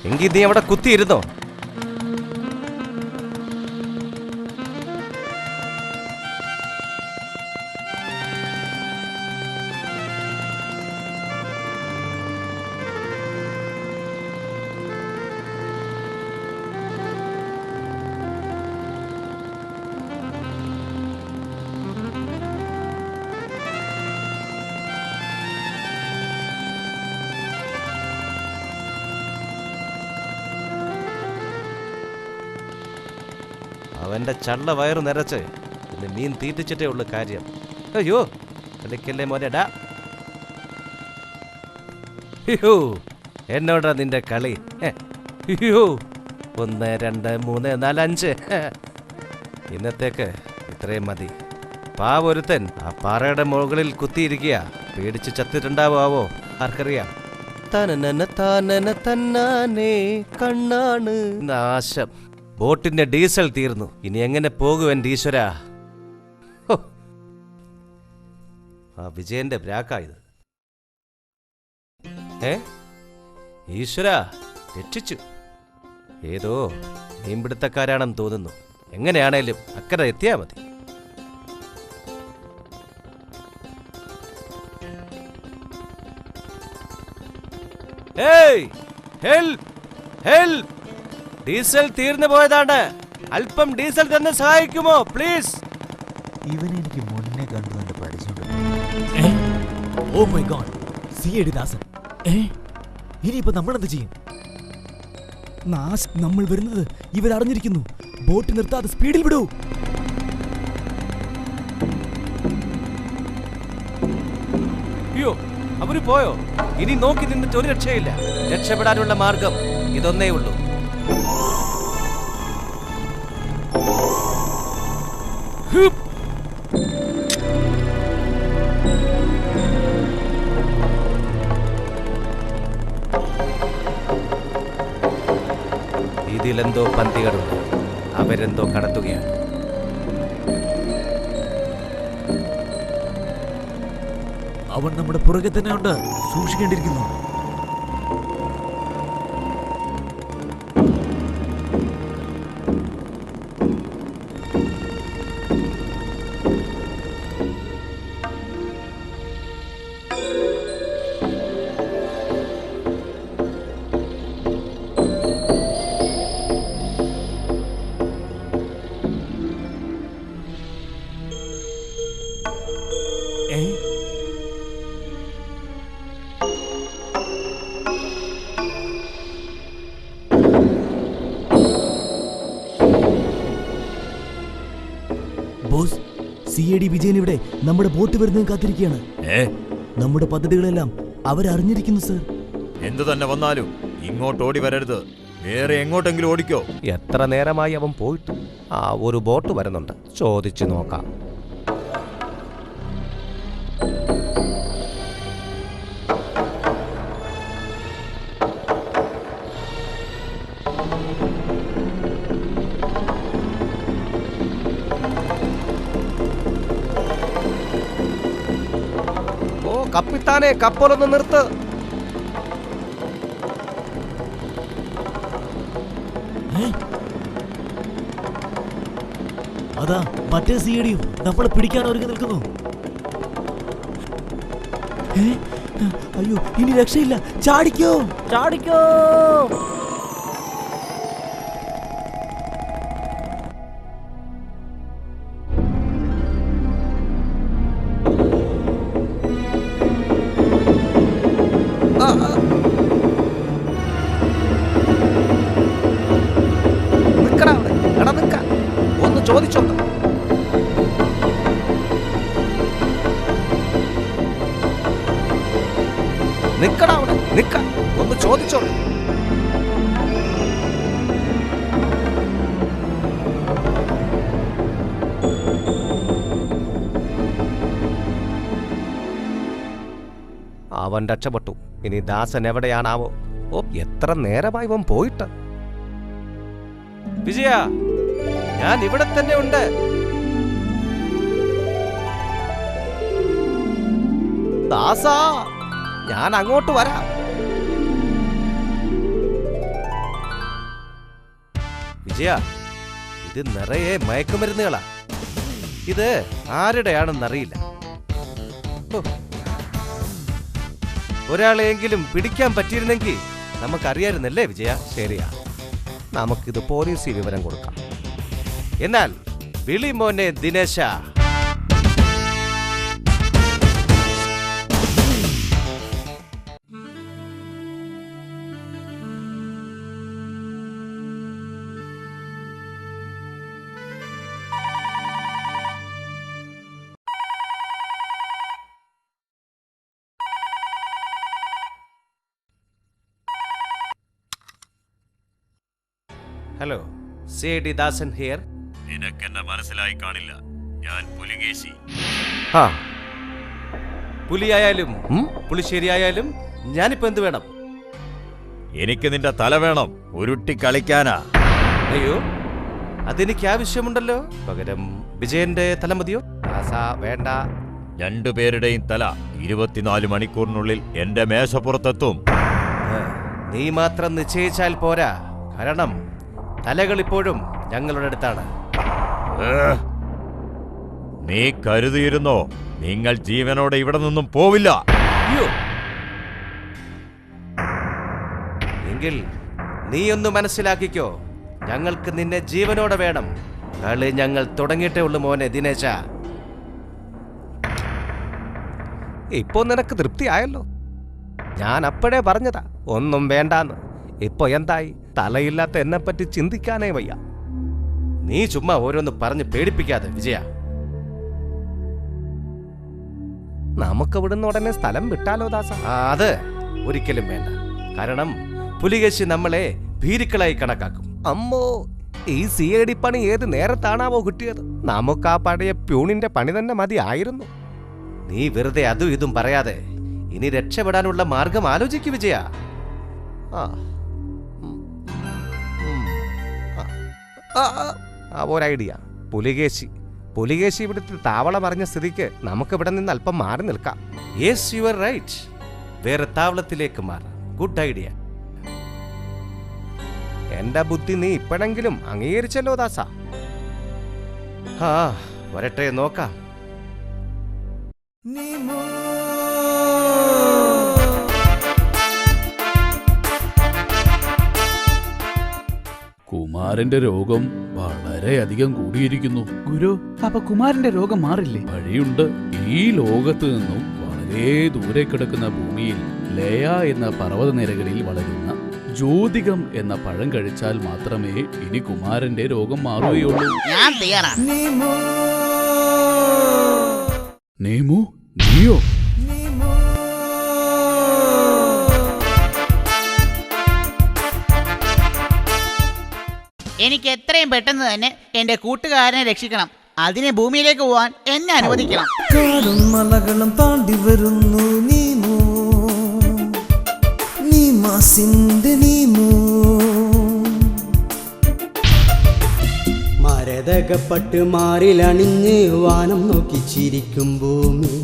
എങ്കിൽ നീ അവിടെ കുത്തിയിരുന്നോ? അവന്റെ ചള്ള വയറ് നിറച്ച് പിന്നെ മീൻ തീറ്റിച്ചിട്ടേ ഉള്ളു കാര്യം. അയ്യോ, കളിക്കല്ലേ മോനെടാ. അയ്യോ, എന്നോടാ നിന്റെ കളി? അയ്യോ, 1 2 3 4 5. ഇന്നത്തേക്ക് ഇത്രയും മതി. പാവൊരുത്തൻ ആ പാറയുടെ മുകളിൽ കുത്തിയിരിക്കുക. പേടിച്ച് ചത്തിട്ടുണ്ടാവോ? ആർക്കറിയാം. തനന താനന തന്നാനേ കണ്ണാണ്. നാശം. ബോട്ടിന്റെ ഡീസൽ തീർന്നു. ഇനി എങ്ങനെ പോകുവൻ ഈശ്വര? ആ വിജയന്റെ ബ്രാക്കായത്. ഈശ്വര, രക്ഷിച്ചു. ഏതോ മീൻപിടുത്തക്കാരാണെന്ന് തോന്നുന്നു. എങ്ങനെയാണേലും അക്കരെ എത്തിയാ മതി. ഹെൽപ്പ്! ഹെൽപ്പ്! ഡീസൽ തീർന്നു പോയതാണ്. അല്പം ഡീസൽ തന്നെ സഹായിക്കുമോ പ്ലീസ്? ഇവനെ എനിക്ക് മുന്നേ കണ്ടു എന്റെ പരിചയം. ഓ മൈ ഗോഡ്, CID ദാസൻ. ഇനിയിപ്പോ നമ്മൾ എന്ത് ചെയ്യും? നമ്മൾ വരുന്നത് ഇവരറിഞ്ഞിരിക്കുന്നു. ബോട്ട് നിർത്താതെ സ്പീഡിൽ വിടൂ. അയ്യോ, അവര് പോയോ? ഇനി നോക്കി നിന്നിട്ട് ഒരു രക്ഷയില്ല. രക്ഷപ്പെടാനുള്ള മാർഗം ഇതൊന്നേ ഉള്ളൂ. ഇതിലെന്തോ പന്തികളുണ്ട്. അവരെന്തോ കടത്തുകയാണ്. അവൻ നമ്മുടെ പുറകെ തന്നെ ഉണ്ട്, സൂക്ഷിക്കേണ്ടിയിരിക്കുന്നു. ബോസ്, CID വിജയൻ ഇവിടെ നമ്മുടെ ബോട്ട് വരുന്നതും കാത്തിരിക്കുകയാണ്. നമ്മുടെ പദ്ധതികളെല്ലാം അവരറിഞ്ഞിരിക്കുന്നു സർ. എന്തു തന്നെ വന്നാലും ഇങ്ങോട്ട് ഓടി വരരുത്. വേറെ എങ്ങോട്ടെങ്കിലും ഓടിക്കോ. എത്ര നേരമായി അവൻ പോയിട്ട്? ഒരു ബോട്ട് വരുന്നുണ്ട്, ചോദിച്ചു നോക്കാം. കപ്പിത്താനെ, കപ്പലൊന്ന് നിർത്ത്. അതാ മറ്റേ CID നമ്മളെ പിടിക്കാൻ ഒരുങ്ങി നിൽക്കുന്നു. അയ്യോ, ഇനി രക്ഷയില്ല. ചാടിക്കോ, ചാടിക്കോ. ഒന്ന് ചോദിച്ചോണ്ട്. നിക്കടാ അവിടെ, നിക്ക. ഒന്ന് ചോദിച്ചോണ്ട്. അവൻ രക്ഷപ്പെട്ടു. ഇനി ദാസൻ എവിടെയാണാവോ? എത്ര നേരമായി അവൻ പോയിട്ട്. വിജയ, ഞാൻ ഇവിടെ തന്നെ ഉണ്ട്. ദാസാ, ഞാൻ അങ്ങോട്ട് വരാം. വിജയ, ഇത് നിറയെ മയക്കുമരുന്നുകളാ. ഇത് ആരുടെയാണെന്നറിയില്ല. ഒരാളെയെങ്കിലും പിടിക്കാൻ പറ്റിയിരുന്നെങ്കിൽ നമുക്കറിയായിരുന്നല്ലേ വിജയ? ശരിയാ, നമുക്കിത് പോലീസിൽ വിവരം കൊടുക്കാം. എന്നാൽ വിളി മോനെ ദിനേശ. Hello, CID Dasan here. നിനക്കെന്നെ മനസ്സിലായി കാണില്ല. ഞാൻ പുലികേശി. പുലിയായാലും പുളിശ്ശേരിയായാലും ഞാനിപ്പോ എന്ത് വേണം? എനിക്ക് നിന്റെ തല വേണം, ഉരുട്ടി കളിക്കാനാ. അയ്യോ, അതെനിക്ക് ആവശ്യമുണ്ടല്ലോ. പകരം വിജയന്റെ തല മതിയോ? വേണ്ട. രണ്ടുപേരുടെയും തല 24 മണിക്കൂറിനുള്ളിൽ എന്റെ മേശപ്പുറത്തെത്തും. നീ മാത്രം നിശ്ചയിച്ചാൽ പോരാ, കാരണം തലകൾ ഇപ്പോഴും ഞങ്ങളുടെ അടുത്താണ്. നീ കരുതിയിരുന്നോ നിങ്ങൾ ജീവനോടെ ഇവിടെ നിന്നും പോവില്ല? എങ്കിൽ നീ ഒന്ന് മനസ്സിലാക്കിക്കോ, ഞങ്ങൾക്ക് നിന്നെ ജീവനോടെ വേണം. കളി ഞങ്ങൾ തുടങ്ങിയിട്ടേ ഉള്ളു മോനെ ദിനേശ. ഇപ്പോ നിനക്ക് തൃപ്തിയായല്ലോ. ഞാൻ അപ്പോഴേ പറഞ്ഞതാ ഒന്നും വേണ്ടാന്ന്. ഇപ്പൊ എന്തായി? തലയില്ലാത്ത എന്നെപ്പറ്റി ചിന്തിക്കാനേ വയ്യ. നീ ചുമ്മാ ഓരോന്ന് പറഞ്ഞ് പേടിപ്പിക്കാതെ വിജയ. നമുക്ക് ഇവിടുന്ന് ഉടനെ സ്ഥലം വിട്ടാലോ ദാസ? അത് ഒരിക്കലും വേണ്ട. കാരണം പുലികേശി നമ്മളെ ഭീരുക്കളായി കണക്കാക്കും. അമ്മോ, ഈ CID പണി ഏത് നേരത്താണാവോ കിട്ടിയത്? നമുക്ക് ആ പഴയ പ്യൂണിന്റെ പണി തന്നെ മതിയായിരുന്നു. നീ വെറുതെ അതും ഇതും പറയാതെ ഇനി രക്ഷപ്പെടാനുള്ള മാർഗം ആലോചിക്കു വിജയ. ഒരു ഐഡിയ. പുലികേശി ഇവിടുത്തെ താവളം അറിഞ്ഞ സ്ഥിതിക്ക് നമുക്ക് ഇവിടെ നിന്ന് അല്പം മാറി നിൽക്കാം. Yes, you are right. വേറെ താവളത്തിലേക്ക് മാറാം. Good idea. എന്റെ ബുദ്ധി നീ ഇപ്പോഴെങ്കിലും അംഗീകരിച്ചല്ലോ ദാസ. വരട്ടെ, നോക്കാം. കുമാരന്റെ രോഗം വളരെയധികം കൂടിയിരിക്കുന്നു. ഗുരു, അപ്പൊ കുമാരന്റെ രോഗം മാറില്ലേ? വഴിയുണ്ട്. ഈ ലോകത്ത് നിന്നും വളരെ ദൂരെ കിടക്കുന്ന ഭൂമിയിൽ ലയ എന്ന പർവ്വതനിരകളിൽ വളരുന്ന ജ്യോതികം എന്ന പഴം കഴിച്ചാൽ മാത്രമേ ഇനി കുമാരന്റെ രോഗം മാറുകയുള്ളൂ. ഞാൻ തയ്യാറാണ്. നീമു, നീയോ? എനിക്ക് എത്രയും പെട്ടെന്ന് തന്നെ എന്റെ കൂട്ടുകാരനെ രക്ഷിക്കണം. അതിനെ ഭൂമിയിലേക്ക് പോവാൻ എന്നെ അനുവദിക്കണം. മലകളും താണ്ടി വരുന്നു നീമോ, മരതകപ്പട്ട് മാറിലണിഞ്ഞ് വാനം നോക്കി ചിരിക്കും ഭൂമി,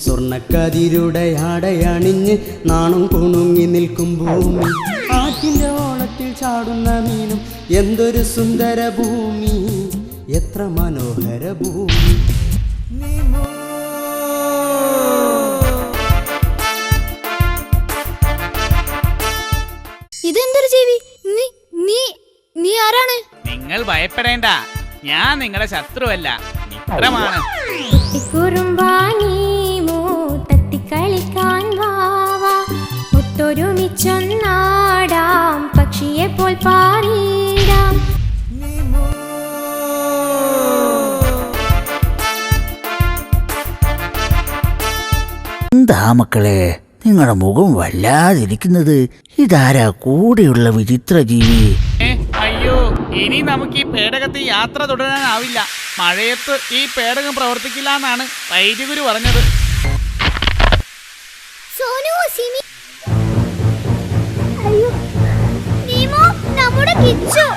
സ്വർണ്ണക്കതിരുടെ ആടയണിഞ്ഞ് നാണം കുണുങ്ങി നിൽക്കും ഭൂമി, ആറ്റിന്റെ ഓളത്തിൽ ചാടുന്ന മീനും എന്തൊരു സുന്ദര ഭൂമി, എത്ര മനോഹര ഭൂമി. ഇതെന്തൊരു ജീവി? നീ ആരാണ്? നിങ്ങൾ ഭയപ്പെടേണ്ട, ഞാൻ നിങ്ങളുടെ ശത്രുവല്ല, മിത്രമാണ്. ഒത്തൊരുമിച്ചൊന്നാടാം, പക്ഷിയെ പോൽ പാറിടാം. എന്താ മക്കളെ നിങ്ങളുടെ മുഖം വല്ലാതിരിക്കുന്നത്? ഇതാരാ കൂടെയുള്ള വിചിത്ര ജീവി? അയ്യോ, ഇനി നമുക്ക് ഈ പേടകത്തിൽ യാത്ര തുടരാനാവില്ല. മഴയത്ത് ഈ പേടകം പ്രവർത്തിക്കില്ല എന്നാണ് വൈദ്യഗുരു പറഞ്ഞത്. സോനു, സിമി, അയ്യോ, നീമോ, നമ്മുടെ കിച്ചു.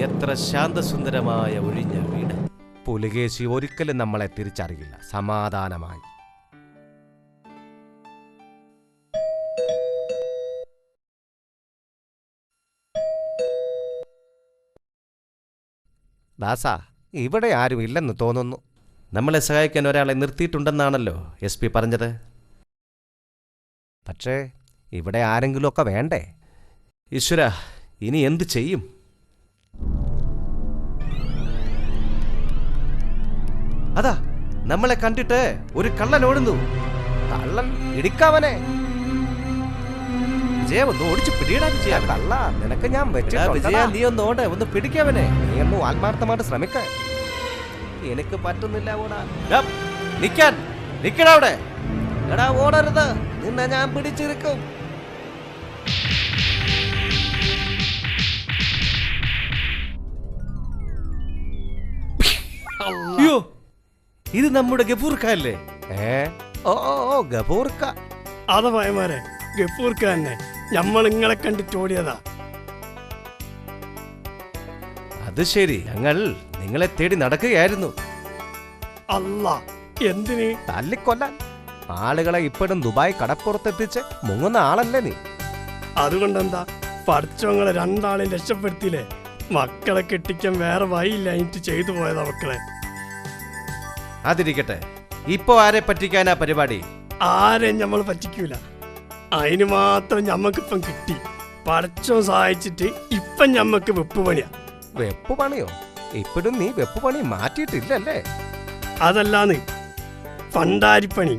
എത്ര ശാന്തസുന്ദരമായ ഒഴിഞ്ഞ വീട്. പുലികേശി ഒരിക്കലും നമ്മളെ തിരിച്ചറിയില്ല. സമാധാനമായി. ദാസ, ഇവിടെ ആരും ഇല്ലെന്ന് തോന്നുന്നു. നമ്മളെ സഹായിക്കാൻ ഒരാളെ നിർത്തിയിട്ടുണ്ടെന്നാണല്ലോ SP പറഞ്ഞത്. പക്ഷേ ഇവിടെ ആരെങ്കിലുമൊക്കെ വേണ്ടേ? ഈശ്വര, ഇനി എന്ത് ചെയ്യും? അതാ നമ്മളെ കണ്ടിട്ട് ഒരു കള്ളൻ ഓടുന്നു. കള്ളൻ ഇടിക്കാവനെ. വിജയ, ഒന്ന് ഓടിച്ച് പിടിയിടാൻ ചെയ്യാം. കള്ള, നിനക്ക് ഞാൻ വിജയ, നീ ഒന്ന് ഓട്, ഒന്ന് പിടിക്കാവനെ. നീ ഒന്ന് ആത്മാർത്ഥമായിട്ട് ശ്രമിക്കാൻ. എനിക്ക് പറ്റുന്നില്ല. ഓടാ, നിക്കടാ അവിടെ. എടാ, ഓടരുത്, നിന്നെ ഞാൻ പിടിച്ചിരിക്കും. അയ്യോ, ഇത് നമ്മുടെ ഗഫൂർക്ക അല്ലേ? ഓ ഓ ഓ, ഗഫൂർക്ക. അത ഭയമാരെ, ഗഫൂർക്ക തന്നെ. നമ്മൾ നിങ്ങളെ കണ്ടിട്ട് ഓടിയതാ. അത് ശരി, ഞങ്ങൾ നിങ്ങളെ തേടി നടക്കുകയായിരുന്നു. അല്ല, എന്തിന്? തല്ലിക്കൊല്ലാൻ. ആളുകളെ ഇപ്പോഴും ദുബായ് കടപ്പുറത്തെത്തിച്ച് മുങ്ങുന്ന ആളല്ലേ നീ? അതുകൊണ്ടെന്താ, പഠിച്ചവങ്ങളെ രണ്ടാളെയും രക്ഷപ്പെടുത്തിയില്ലേ? മക്കളെ കെട്ടിക്കാൻ വേറെ വഴിയില്ല, എനിക്ക് ചെയ്തു പോയതാ മക്കളെ. അതിരിക്കട്ടെ, ഇപ്പോ ആരെ പറ്റിക്കാനാ പരിപാടി? ആരെയും നമ്മൾ പറ്റിക്കൂല. അതിന് മാത്രം ഞമ്മക്കിപ്പം കിട്ടി. പഠിച്ചോ സഹായിച്ചിട്ട് ഇപ്പം ഞമ്മക്ക് വെപ്പ് പണിയാ. വെപ്പ് പണിയോ? ഇപ്പോഴും നീ വെപ്പ് പണി മാറ്റിയിട്ടില്ലല്ലേ? അതല്ലാന്ന്, പണ്ടാരിപ്പണി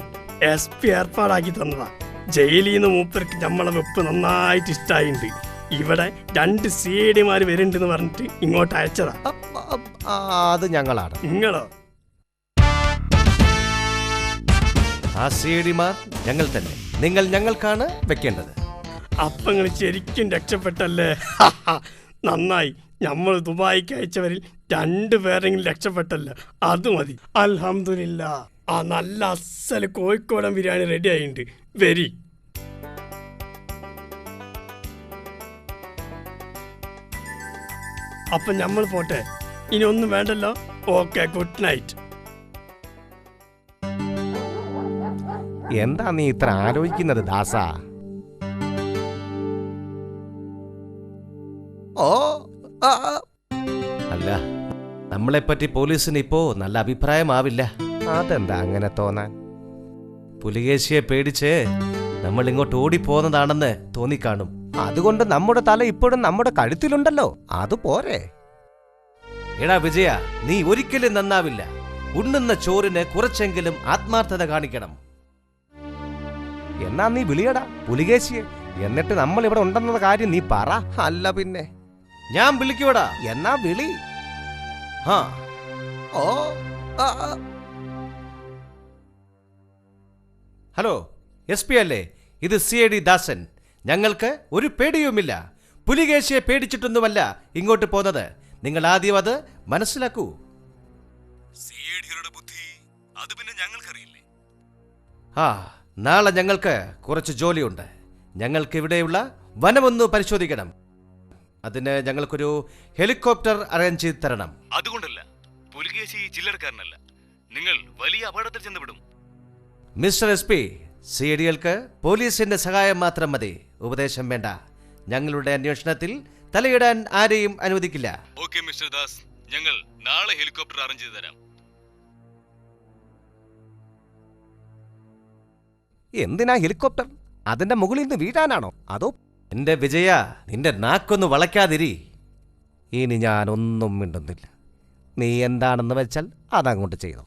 SP ഏർപ്പാടാക്കി തന്നതാ. ജയിലിൽ നിന്ന് മൂപ്പർക്ക് നമ്മളെ വെപ്പ് നന്നായിട്ട് ഇഷ്ടായിണ്ട്. ഇവിടെ 2 CID വരുന്നുണ്ടെന്ന് പറഞ്ഞിട്ട് ഇങ്ങോട്ട് അയച്ചതാ. അത് ഞങ്ങളാണ്. നിങ്ങളോ? ആ CID ഞങ്ങൾ തന്നെ. നിങ്ങൾ ഞങ്ങൾക്കാണ് വെക്കേണ്ടത്. അപ്പൊ നിങ്ങൾ ശരിക്കും രക്ഷപ്പെട്ടല്ലേ? നന്നായി. നമ്മൾ ദുബായിക്ക് അയച്ചവരിൽ 2 പേരെങ്കിലും രക്ഷപ്പെട്ടല്ല. അത് മതി. അൽഹംദുലില്ലാ. ആ നല്ല അസല് കോഴിക്കോടൻ ബിരിയാണി റെഡി ആയിട്ടുണ്ട്. വെരി. അപ്പൊ നമ്മൾ പോട്ടെ. ഇനി ഒന്നും വേണ്ടല്ലോ. Okay, good night. എന്താ നീ ഇത്ര ആലോചിക്കുന്നത് ദാസ? ഓ അല്ല, നമ്മളെപ്പറ്റി പോലീസിന് ഇപ്പോ നല്ല അഭിപ്രായമാവില്ല. അതെന്താ അങ്ങനെ തോന്നാൻ? പുലികേശിയെ പേടിച്ച് നമ്മൾ ഇങ്ങോട്ട് ഓടിപ്പോന്നതാണെന്ന് തോന്നിക്കാണും. അതുകൊണ്ട് നമ്മുടെ തല ഇപ്പോഴും നമ്മുടെ കഴുത്തിലുണ്ടല്ലോ, അതുപോരെ? എടാ വിജയ, നീ ഒരിക്കലും നന്നാവില്ല. ഉണ്ണുന്ന ചോറിന് കുറച്ചെങ്കിലും ആത്മാർത്ഥത കാണിക്കണം. എന്നാ നീ വിളിയടാ പുലികേശിയെ. എന്നിട്ട് നമ്മൾ ഇവിടെ ഉണ്ടെന്ന കാര്യം നീ പറ. അല്ല പിന്നെ ഞാൻ വിളിക്കൂടാ. എന്നാ വിളി. ഹലോ, SP അല്ലേ? ഇത് CID ദാസൻ. ഞങ്ങൾക്ക് ഒരു പേടിയുമില്ല. പുലികേശിയെ പേടിച്ചിട്ടൊന്നുമല്ല ഇങ്ങോട്ട് പോന്നത്. നിങ്ങൾ ആദ്യം അത് മനസ്സിലാക്കൂ. CIDകളുടെ ബുദ്ധി അത് പിന്നെ ഞങ്ങൾക്കറിയില്ലേ? നാളെ ഞങ്ങൾക്ക് കുറച്ച് ജോലിയുണ്ട്. ഞങ്ങൾക്ക് ഇവിടെയുള്ള വനമൊന്ന് പരിശോധിക്കണം. അതിന് ഞങ്ങൾക്കൊരു ഹെലികോപ്റ്റർ അറേഞ്ച് ചെയ്ത് തരണം. അതുകൊണ്ടല്ല, പുലികേശി ചില്ലറക്കാരനല്ല. നിങ്ങൾ വലിയ അപകടത്തിൽ ചെന്നുവിടും. മിസ്റ്റർ SP, CIDകൾക്ക് പോലീസിന്റെ സഹായം മാത്രം മതി, ഉപദേശം വേണ്ട. ഞങ്ങളുടെ അന്വേഷണത്തിൽ തലയിടാൻ ആരെയും അനുവദിക്കില്ല. ഓക്കെ മിസ്റ്റർ ദാസ്, ഞങ്ങൾ നാളെ ഹെലികോപ്റ്റർ അറേഞ്ച് ചെയ്ത് തരാം. എന്തിനാ ഹെലികോപ്റ്റർ? അതിന്റെ മുകളിൽ നിന്ന് വീഴാനാണോ? അതോ? എന്റെ വിജയ, നിന്റെ നാക്കൊന്ന് വളയ്ക്കാതിരി. ഇനി ഞാൻ ഒന്നും മിണ്ടുന്നില്ല. നീ എന്താണെന്ന് വെച്ചാൽ അതങ്ങോട്ട് ചെയ്തോ.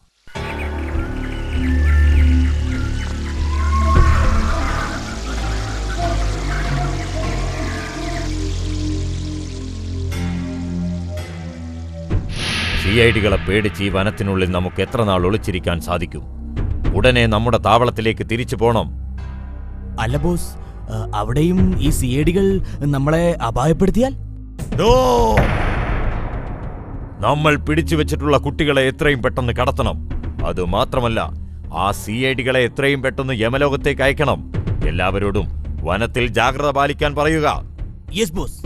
CIDകളെ പേടിച്ച് ഈ വനത്തിനുള്ളിൽ നമുക്ക് എത്ര നാൾ ഒളിച്ചിരിക്കാൻ സാധിക്കും? ഉടനെ നമ്മുടെ താവളത്തിലേക്ക് തിരിച്ചു പോണം. അല്ല ബോസ്, അവിടെയും ഈ CIDകൾ നമ്മളെ അപായപ്പെടുത്തിയാൽ? നമ്മൾ പിടിച്ചു വെച്ചിട്ടുള്ള കുട്ടികളെ എത്രയും പെട്ടെന്ന് കടത്തണം. അത് മാത്രമല്ല, ആ CIDകളെ എത്രയും പെട്ടെന്ന് യമലോകത്തേക്ക് അയക്കണം. എല്ലാവരോടും വനത്തിൽ ജാഗ്രത പാലിക്കാൻ പറയുക. Yes boss.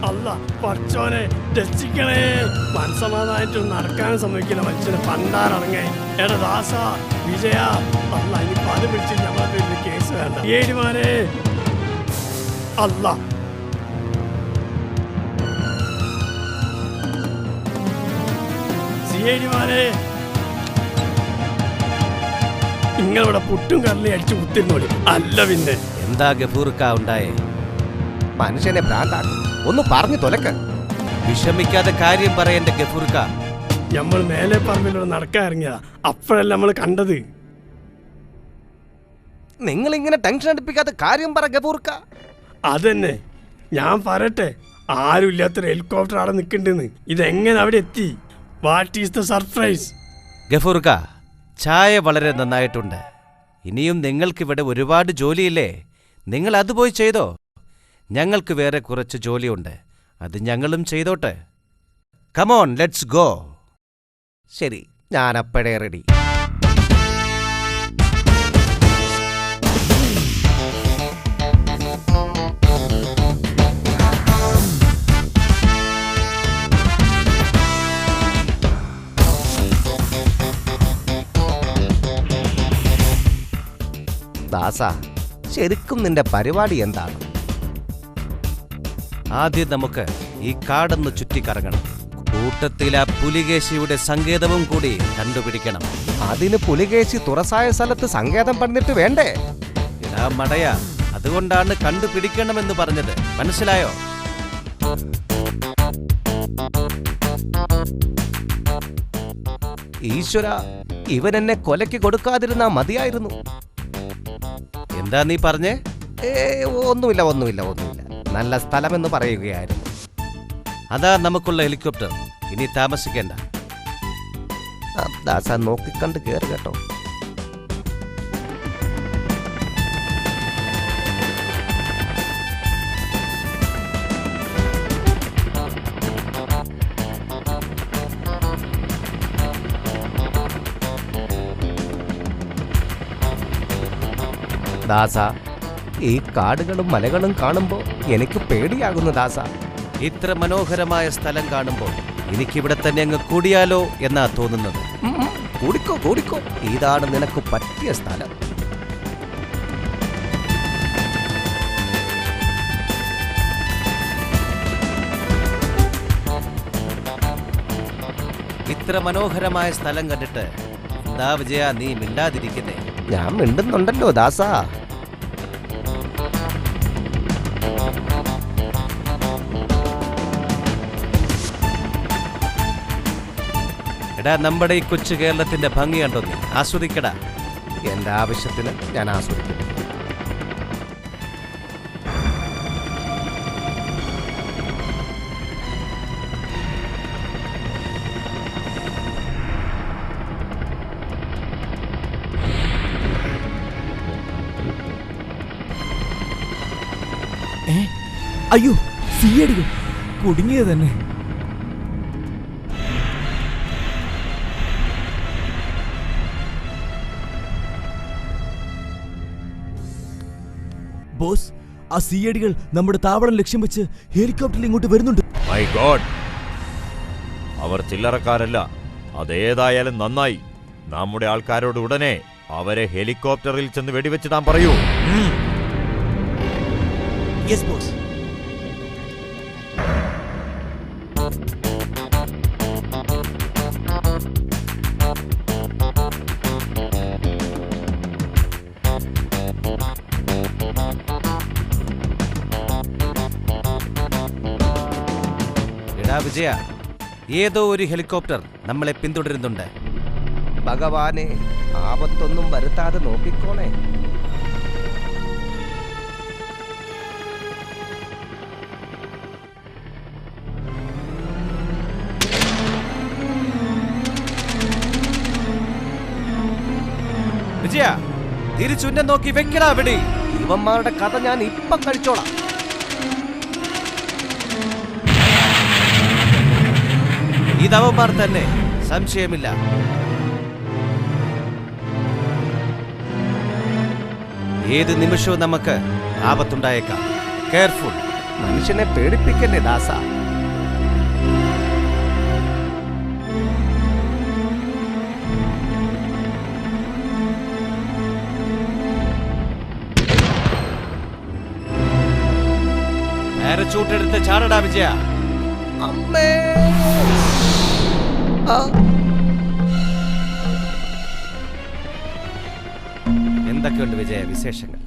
അല്ല, പഠിച്ചോനെ രക്ഷിക്കണേ. മനസ്സമാധാനായിട്ട് നടക്കാനും സമ്മതിക്കില്ല മനുഷ്യന്. പണ്ടാറങ്ങേ. എടാ ദാസ, വിജയ, അല്ല ഇനിയിപ്പോ അത് പിടിച്ച് ഞമ്മളെ കേസ് വേണ്ട. ഏഴുമാരെ അല്ല, CIDമാരെ, നിങ്ങളിവിടെ പുട്ടും കറലി അടിച്ചു കുത്തിരുന്നോളി. അല്ല പിന്നെ എന്താ ഗഫൂർക്ക ഉണ്ടായേ? മനുഷ്യനെ ഭ്രാന്താക്കും. ഒന്ന് പറഞ്ഞു തൊലക്ക്. വിഷമിക്കാതെ കാര്യം പറയണ്ട ഗഫൂർക്ക. നമ്മൾ മേലെ പറമ്പിലൂടെ നടക്കാൻ ഇറങ്ങിയതാ. അപ്പോഴല്ല നമ്മൾ കണ്ടത്. നിങ്ങൾ ഇങ്ങനെ ടെൻഷൻ അടുപ്പിക്കാതെ കാര്യം പറ ഗഫൂർക്ക. അതന്നെ ഞാൻ പറയട്ടെ. ആരും ഇല്ലാത്തൊരു ഹെലികോപ്റ്റർ അവിടെ നിൽക്കണ്ടെന്ന്. ഇതെങ്ങനെ അവിടെ എത്തി? What is the surprise? ഗഫൂർക്ക, ചായ വളരെ നന്നായിട്ടുണ്ട്. ഇനിയും നിങ്ങൾക്കിവിടെ ഒരുപാട് ജോലിയില്ലേ? നിങ്ങൾ അത് പോയി ചെയ്തോ. ഞങ്ങൾക്ക് വേറെ കുറച്ച് ജോലിയുണ്ട്, അത് ഞങ്ങളും ചെയ്തോട്ടെ. Come on, let's go. ശരി, ഞാനപ്പോഴേ റെഡി. ദാസ, ശരിക്കും നിന്റെ പരിപാടി എന്താണ്? ആദ്യം നമുക്ക് ഈ കാടൊന്ന് ചുറ്റിക്കറങ്ങണം. കൂട്ടത്തിൽ ആ പുലികേശിയുടെ സങ്കേതവും കൂടി കണ്ടുപിടിക്കണം. അതിന് പുലികേശി തുറസായ സ്ഥലത്ത് സങ്കേതം പണിതിട്ട് വേണ്ടേ? ഇടാ മടയ, അതുകൊണ്ടാണ് കണ്ടുപിടിക്കണമെന്ന് പറഞ്ഞത്, മനസ്സിലായോ? ഈശ്വര, ഇവൻ എന്നെ കൊലയ്ക്ക് കൊടുക്കാതിരുന്നാ മതിയായിരുന്നു. എന്താ നീ പറഞ്ഞേ? ഒന്നുമില്ല. നല്ല സ്ഥലമെന്ന് പറയുകയായിരുന്നു. അതാ നമുക്കുള്ള ഹെലികോപ്റ്റർ. ഇനി താമസിക്കേണ്ട. ദാസ, നോക്കിക്കണ്ട് കേറ് കേട്ടോ. ദാസ, ഈ കാടുകളും മലകളും കാണുമ്പോൾ എനിക്ക് പേടിയാകുന്നു ദാസ. ഇത്ര മനോഹരമായ സ്ഥലം കാണുമ്പോൾ എനിക്കിവിടെ തന്നെ അങ്ങ് കൂടിയാലോ എന്നാ തോന്നുന്നത്. കൂടിക്കോ, ഇതാണ് നിനക്ക് പറ്റിയ സ്ഥലം. ഇത്ര മനോഹരമായ സ്ഥലം കണ്ടിട്ട് എന്താ വിജയ നീ മിണ്ടാതിരിക്കുന്നേ? ഞാൻ മിണ്ടുന്നുണ്ടല്ലോ ദാസ. എടാ, നമ്മുടെ ഈ കൊച്ചു കേരളത്തിന്റെ ഭംഗി കണ്ടോ നീ? ആസ്വദിക്കടാ. എന്റെ ആവശ്യത്തിന് ഞാൻ ആസ്വദിക്കും. അയ്യോ, സിഐഡികൾ കുടുങ്ങിയത് തന്നെ. ബോസ്, ആ സിഐഡികൾ നമ്മുടെ താവളം ലക്ഷ്യം വെച്ച് ഹെലികോപ്റ്ററിൽ ഇങ്ങോട്ട് വരുന്നുണ്ട്. മൈ ഗോഡ്, അവർ ചില്ലറക്കാരല്ല. അതേതായാലും നന്നായി. നമ്മുടെ ആൾക്കാരോട് ഉടനെ അവരെ ഹെലികോപ്റ്ററിൽ ചെന്ന് വെടിവെച്ചിടാൻ പറയൂ. Yes boss. എടാ വിജയ, ഏതോ ഒരു ഹെലികോപ്റ്റർ നമ്മളെ പിന്തുടരുന്നുണ്ട്. ഭഗവാനെ, ആപത്തൊന്നും വരുത്താതെ നോക്കിക്കോണേ. വിജയ, തിരിച്ചുന്നെ നോക്കി വെക്കടാ വെടി. ഇവന്മാരുടെ കഥ ഞാൻ ഇപ്പം കഴിച്ചോളാം. ഇതവന്മാർ തന്നെ, സംശയമില്ല. ഏത് നിമിഷവും നമുക്ക് ആപത്തുണ്ടായേക്കാം. കെയർഫുൾ. മനുഷ്യനെ പേടിപ്പിക്കല്ലേ ദാസ. പാരച്ചൂട്ടെടുത്ത് ചാടടാ വിജയ. അമ്മേ, എന്തൊക്കെയുണ്ട് വിജയ വിശേഷങ്ങൾ?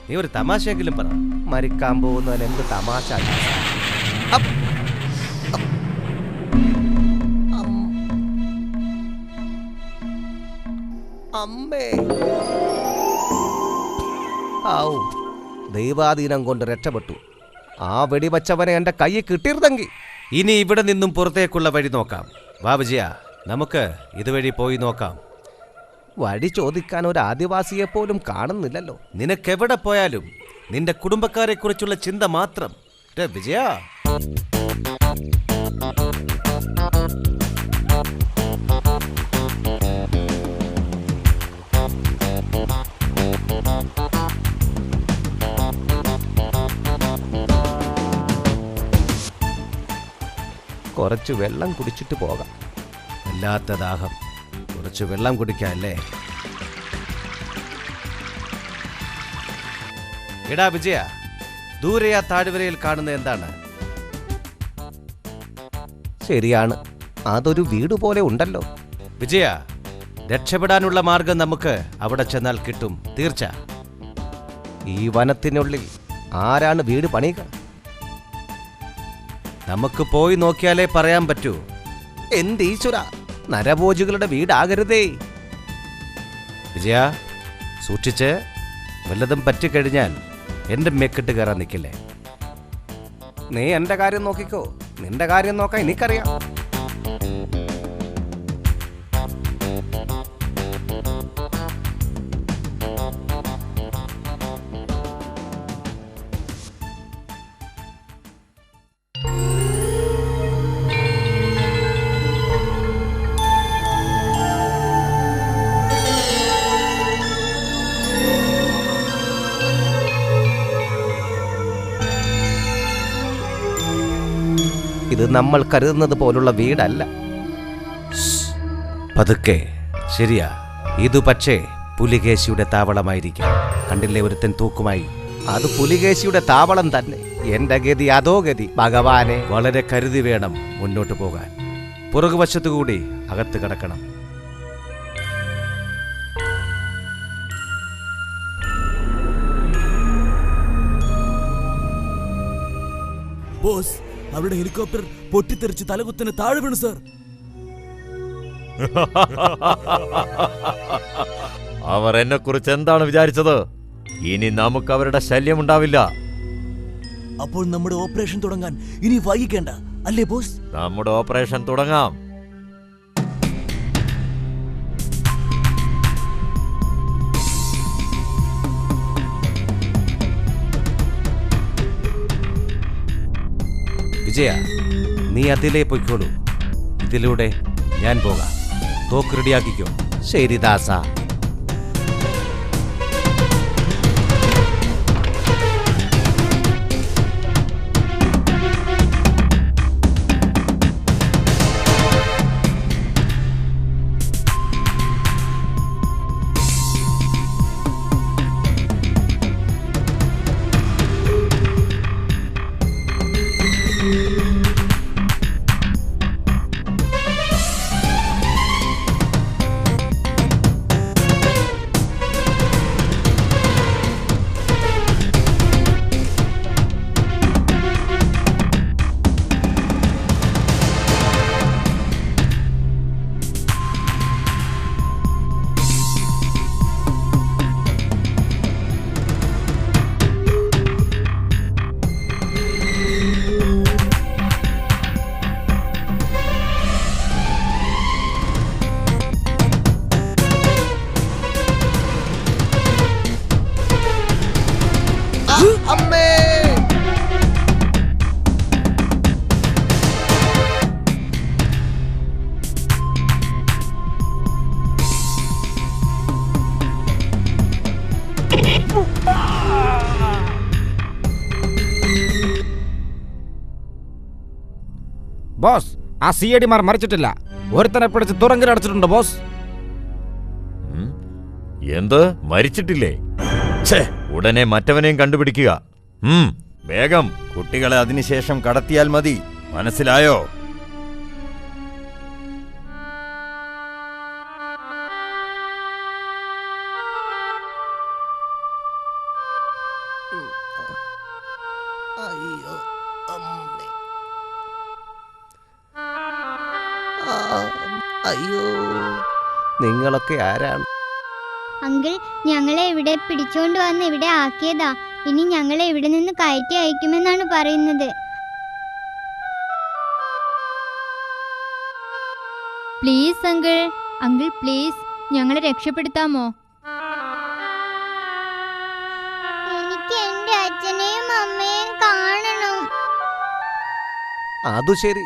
നീ ഒരു തമാശയെങ്കിലും പറ. മരിക്കാൻ പോകുന്നതിന് എന്ത് തമാശ? അമ്മേ, ഔ, ദൈവാധീനം കൊണ്ട് രക്ഷപ്പെട്ടു. ആ വെടിവച്ചവനെ എന്റെ കയ്യിൽ കിട്ടിയിരുന്നെങ്കിൽ. ഇനി ഇവിടെ നിന്നും പുറത്തേക്കുള്ള വഴി നോക്കാം. വാ വിജയ, നമുക്ക് ഇതുവഴി പോയി നോക്കാം. വഴി ചോദിക്കാൻ ഒരു ആദിവാസിയെ പോലും കാണുന്നില്ലല്ലോ. നിനക്കെവിടെ പോയാലും നിന്റെ കുടുംബക്കാരെ കുറിച്ചുള്ള ചിന്ത മാത്രം. വിജയ, കുറച്ച് വെള്ളം കുടിച്ചിട്ട് പോകാം. വല്ലാത്ത ദാഹം, കുറച്ച് വെള്ളം കുടിക്കാല്ലേ. എടാ വിജയ, ദൂരെ ആ താഴ്വരയിൽ കാണുന്ന എന്താണ്? ശരിയാണ്, അതൊരു വീട് പോലെ ഉണ്ടല്ലോ. വിജയ, രക്ഷപ്പെടാനുള്ള മാർഗം നമുക്ക് അവിടെ ചെന്നാൽ കിട്ടും, തീർച്ച. ഈ വനത്തിനുള്ളിൽ ആരാണ് വീട് പണിയുക? നമുക്ക് പോയി നോക്കിയാലേ പറയാൻ പറ്റൂ. എന്റെ ഈശ്വര, നരഭോജികളുടെ വീടാകരുതേ. വിജയ, സൂക്ഷിച്ച്. വല്ലതും പറ്റിക്കഴിഞ്ഞാൽ എന്റെ മെക്കിട്ട് കയറാൻ നിൽക്കില്ലേ. നീ എന്റെ കാര്യം നോക്കിക്കോ, നിന്റെ കാര്യം നോക്കാൻ എനിക്കറിയാം. ഇത് നമ്മൾ കരുതുന്നത് പോലുള്ള വീടല്ല. പതുക്കെ. ശരിയാ, ഇതു പക്ഷേ പുലികേശിയുടെ താവളമായിരിക്കാം. കണ്ടില്ലേ ഒരുത്തൻ തൂക്കുമായി? അത് പുലികേശിയുടെ താവളം തന്നെ. എന്റെ ഗതി അതോ ഗതി. ഭഗവാനെ, വളരെ കരുതി വേണം മുന്നോട്ട് പോകാൻ. പുറകുവശത്തുകൂടി അകത്ത് കിടക്കണം. ബോസ്, അവരുടെ ഹെലികോപ്റ്റർ പൊട്ടിത്തെറിച്ച് തലകുത്തിന് താഴെ വീണു സർ. അവർ എന്നെ കുറിച്ച് എന്താണ് വിചാരിച്ചത്? ഇനി നമുക്ക് അവരുടെ ശല്യം ഉണ്ടാവില്ല. അപ്പോൾ നമ്മുടെ ഓപ്പറേഷൻ തുടങ്ങാൻ ഇനി വൈകിക്കേണ്ട, അല്ലേ ബോസ്? നമ്മുടെ ഓപ്പറേഷൻ തുടങ്ങാം. വിജയ, നീ അതിലേ പൊയ്ക്കോളൂ. ഇതിലൂടെ ഞാൻ പോകാം. തോക്ക് റെഡിയാക്കിക്കോ. ശരി ദാസ. ബോസ്, ആ സിഐഡിമാർ മരിച്ചിട്ടില്ല. ഒരുത്തനെ പിടിച്ച് തുറങ്കിലടച്ചിട്ടുണ്ട് ബോസ്. എന്ത്? മരിച്ചിട്ടില്ലേ? ഉടനെ മറ്റവനെയും കണ്ടുപിടിക്കുക. വേഗം. കുട്ടികളെ അതിനുശേഷം കടത്തിയാൽ മതി. മനസ്സിലായോ? അയ്യോ അമ്മേ, അയ്യോ, നിങ്ങളൊക്കെ ആരാണ്? അങ്കിൾ, ഞങ്ങളെ ഇവിടെ പിടിച്ചോണ്ട് വന്ന് ഇവിടെ ആക്കിയതാ. ഇനി ഞങ്ങളെ ഇവിടെ നിന്ന് കയറ്റി അയക്കുമെന്നാണ് പറയുന്നത്. പ്ലീസ് അങ്കിൾ, അങ്കിൾ പ്ലീസ്, ഞങ്ങളെ രക്ഷപ്പെടുത്താമോ? എനിക്ക് എന്റെ അച്ഛനെയും അമ്മയെയും കാണണം. അതു ശരി,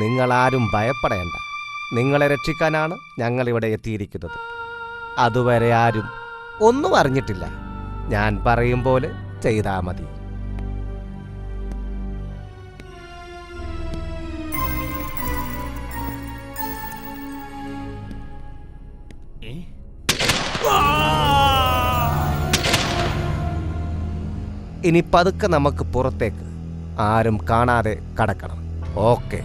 നിങ്ങളാരും ഭയപ്പെടേണ്ട. നിങ്ങളെ രക്ഷിക്കാനാണ് ഞങ്ങളിവിടെ എത്തിയിരിക്കുന്നത്. അതുവരെ ആരും ഒന്നും അറിഞ്ഞിട്ടില്ല. ഞാൻ പറയും പോലെ ചെയ്താൽ മതി. ഇനി പതുക്കെ നമുക്ക് പുറത്തേക്ക് ആരും കാണാതെ കടക്കണം. ഓക്കെ.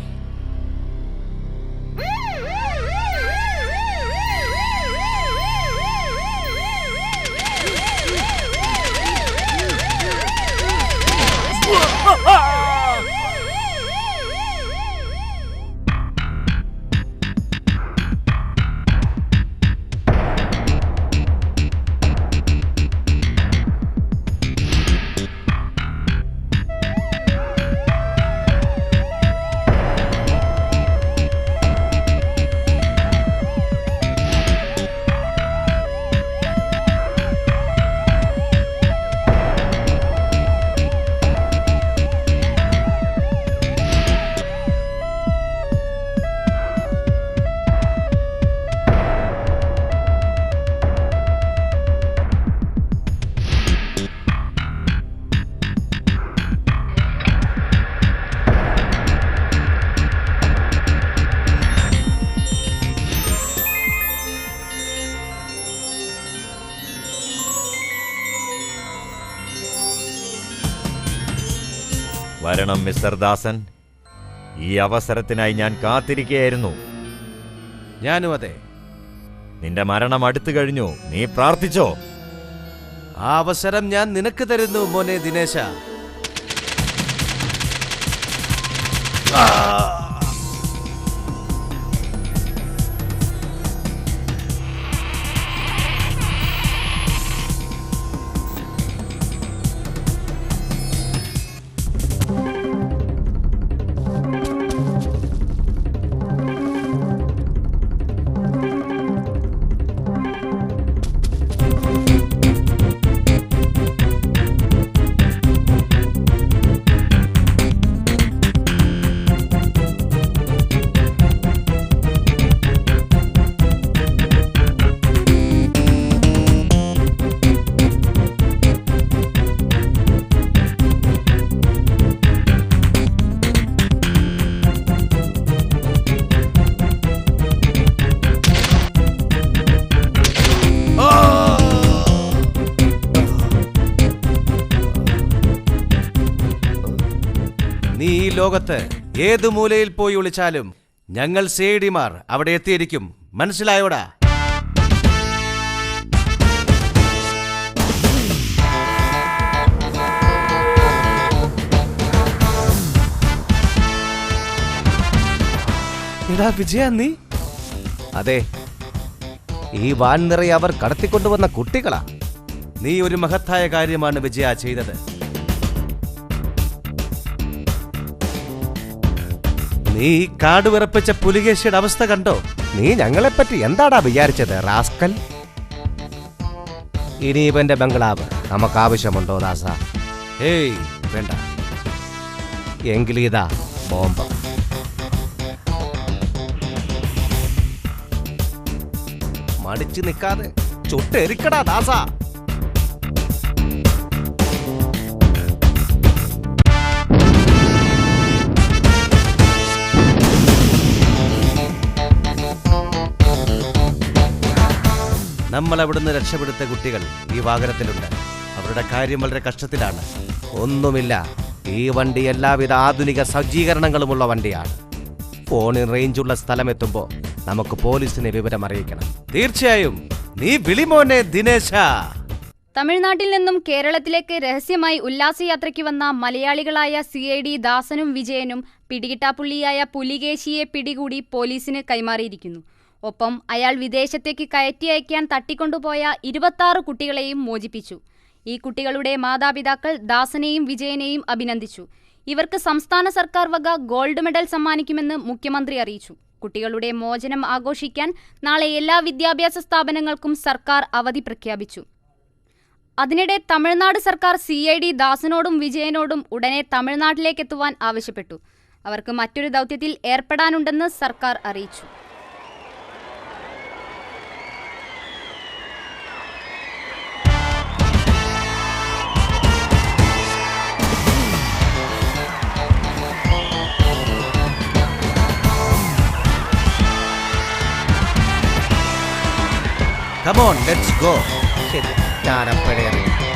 വരണം മിസ്റ്റർ ദാസൻ. ഈ അവസരത്തിനായി ഞാൻ കാത്തിരിക്കുകയായിരുന്നു. ഞാനും അതെ. നിന്റെ മരണം അടുത്തു കഴിഞ്ഞു. നീ പ്രാർത്ഥിച്ചോ? ആ അവസരം ഞാൻ നിനക്ക് തരുന്നു മോനെ ദിനേശ. നീ ഈ ലോകത്ത് ഏത് മൂലയിൽ പോയി ഒളിച്ചാലും ഞങ്ങൾ സേഡിമാർ അവിടെ എത്തിയിരിക്കും. മനസ്സിലായോടാ? എടാ വിജയ, നീ? അതെ, ഈ വാൻ നിറയെ അവർ കടത്തിക്കൊണ്ടുവന്ന കുട്ടികളാ. നീ ഒരു മഹത്തായ കാര്യമാണ് വിജയ ചെയ്തത്. നീ കാട് വിറപ്പിച്ച പുലികേശിയുടെ അവസ്ഥ കണ്ടോ? നീ ഞങ്ങളെപ്പറ്റി എന്താടാ വിചാരിച്ചത് റാസ്കൽ? ഇനി ഇവന്റെ ബംഗ്ലാവ് നമുക്ക് ആവശ്യമുണ്ടോ ദാസ? ഏയ് വേണ്ട. എങ്കിലിതാ ബോംബ്. മടിച്ചു നിൽക്കാതെ ചുട്ടെരിക്കടാ ദാസ. നമ്മൾ അവിടുന്ന് രക്ഷപ്പെടുത്ത കുട്ടികൾ ഈ വാഹനത്തിലുണ്ട്. അവരുടെ കാര്യം വളരെ കഷ്ടത്തിലാണ്. ഒന്നുമില്ല, ഈ വണ്ടി എല്ലാവിധ ആധുനിക സജ്ജീകരണങ്ങളുമുള്ള വണ്ടിയാണ്. ഫോണിൽ റേഞ്ചുള്ള സ്ഥലമെത്തുമ്പോൾ നമുക്ക് പോലീസിനെ വിവരം അറിയിക്കണം. തീർച്ചയായും നീ വിളിമോനെ ദിനേശ. തമിഴ്നാട്ടിൽ നിന്നും കേരളത്തിലേക്ക് രഹസ്യമായി ഉല്ലാസയാത്രയ്ക്ക് വന്ന മലയാളികളായ CID ദാസനും വിജയനും പിടികിട്ടാപ്പുള്ളിയായ പുലികേശിയെ പിടികൂടി പോലീസിന് കൈമാറിയിരിക്കുന്നു. ഒപ്പം അയാൾ വിദേശത്തേക്ക് കയറ്റി അയക്കാൻ തട്ടിക്കൊണ്ടുപോയ 26 കുട്ടികളെയും മോചിപ്പിച്ചു. ഈ കുട്ടികളുടെ മാതാപിതാക്കൾ ദാസനെയും വിജയനെയും അഭിനന്ദിച്ചു. ഇവർക്ക് സംസ്ഥാന സർക്കാർ വക ഗോൾഡ് മെഡൽ സമ്മാനിക്കുമെന്ന് മുഖ്യമന്ത്രി അറിയിച്ചു. കുട്ടികളുടെ മോചനം ആഘോഷിക്കാൻ നാളെ എല്ലാ വിദ്യാഭ്യാസ സ്ഥാപനങ്ങൾക്കും സർക്കാർ അവധി പ്രഖ്യാപിച്ചു. അതിനിടെ തമിഴ്നാട് സർക്കാർ CID ദാസനോടും വിജയനോടും ഉടനെ തമിഴ്നാട്ടിലേക്കെത്തുവാൻ ആവശ്യപ്പെട്ടു. അവർക്ക് മറ്റൊരു ദൗത്യത്തിൽ ഏർപ്പെടാനുണ്ടെന്ന് സർക്കാർ അറിയിച്ചു. Come on, let's go. ശരി, ചാരപ്പഴയറി.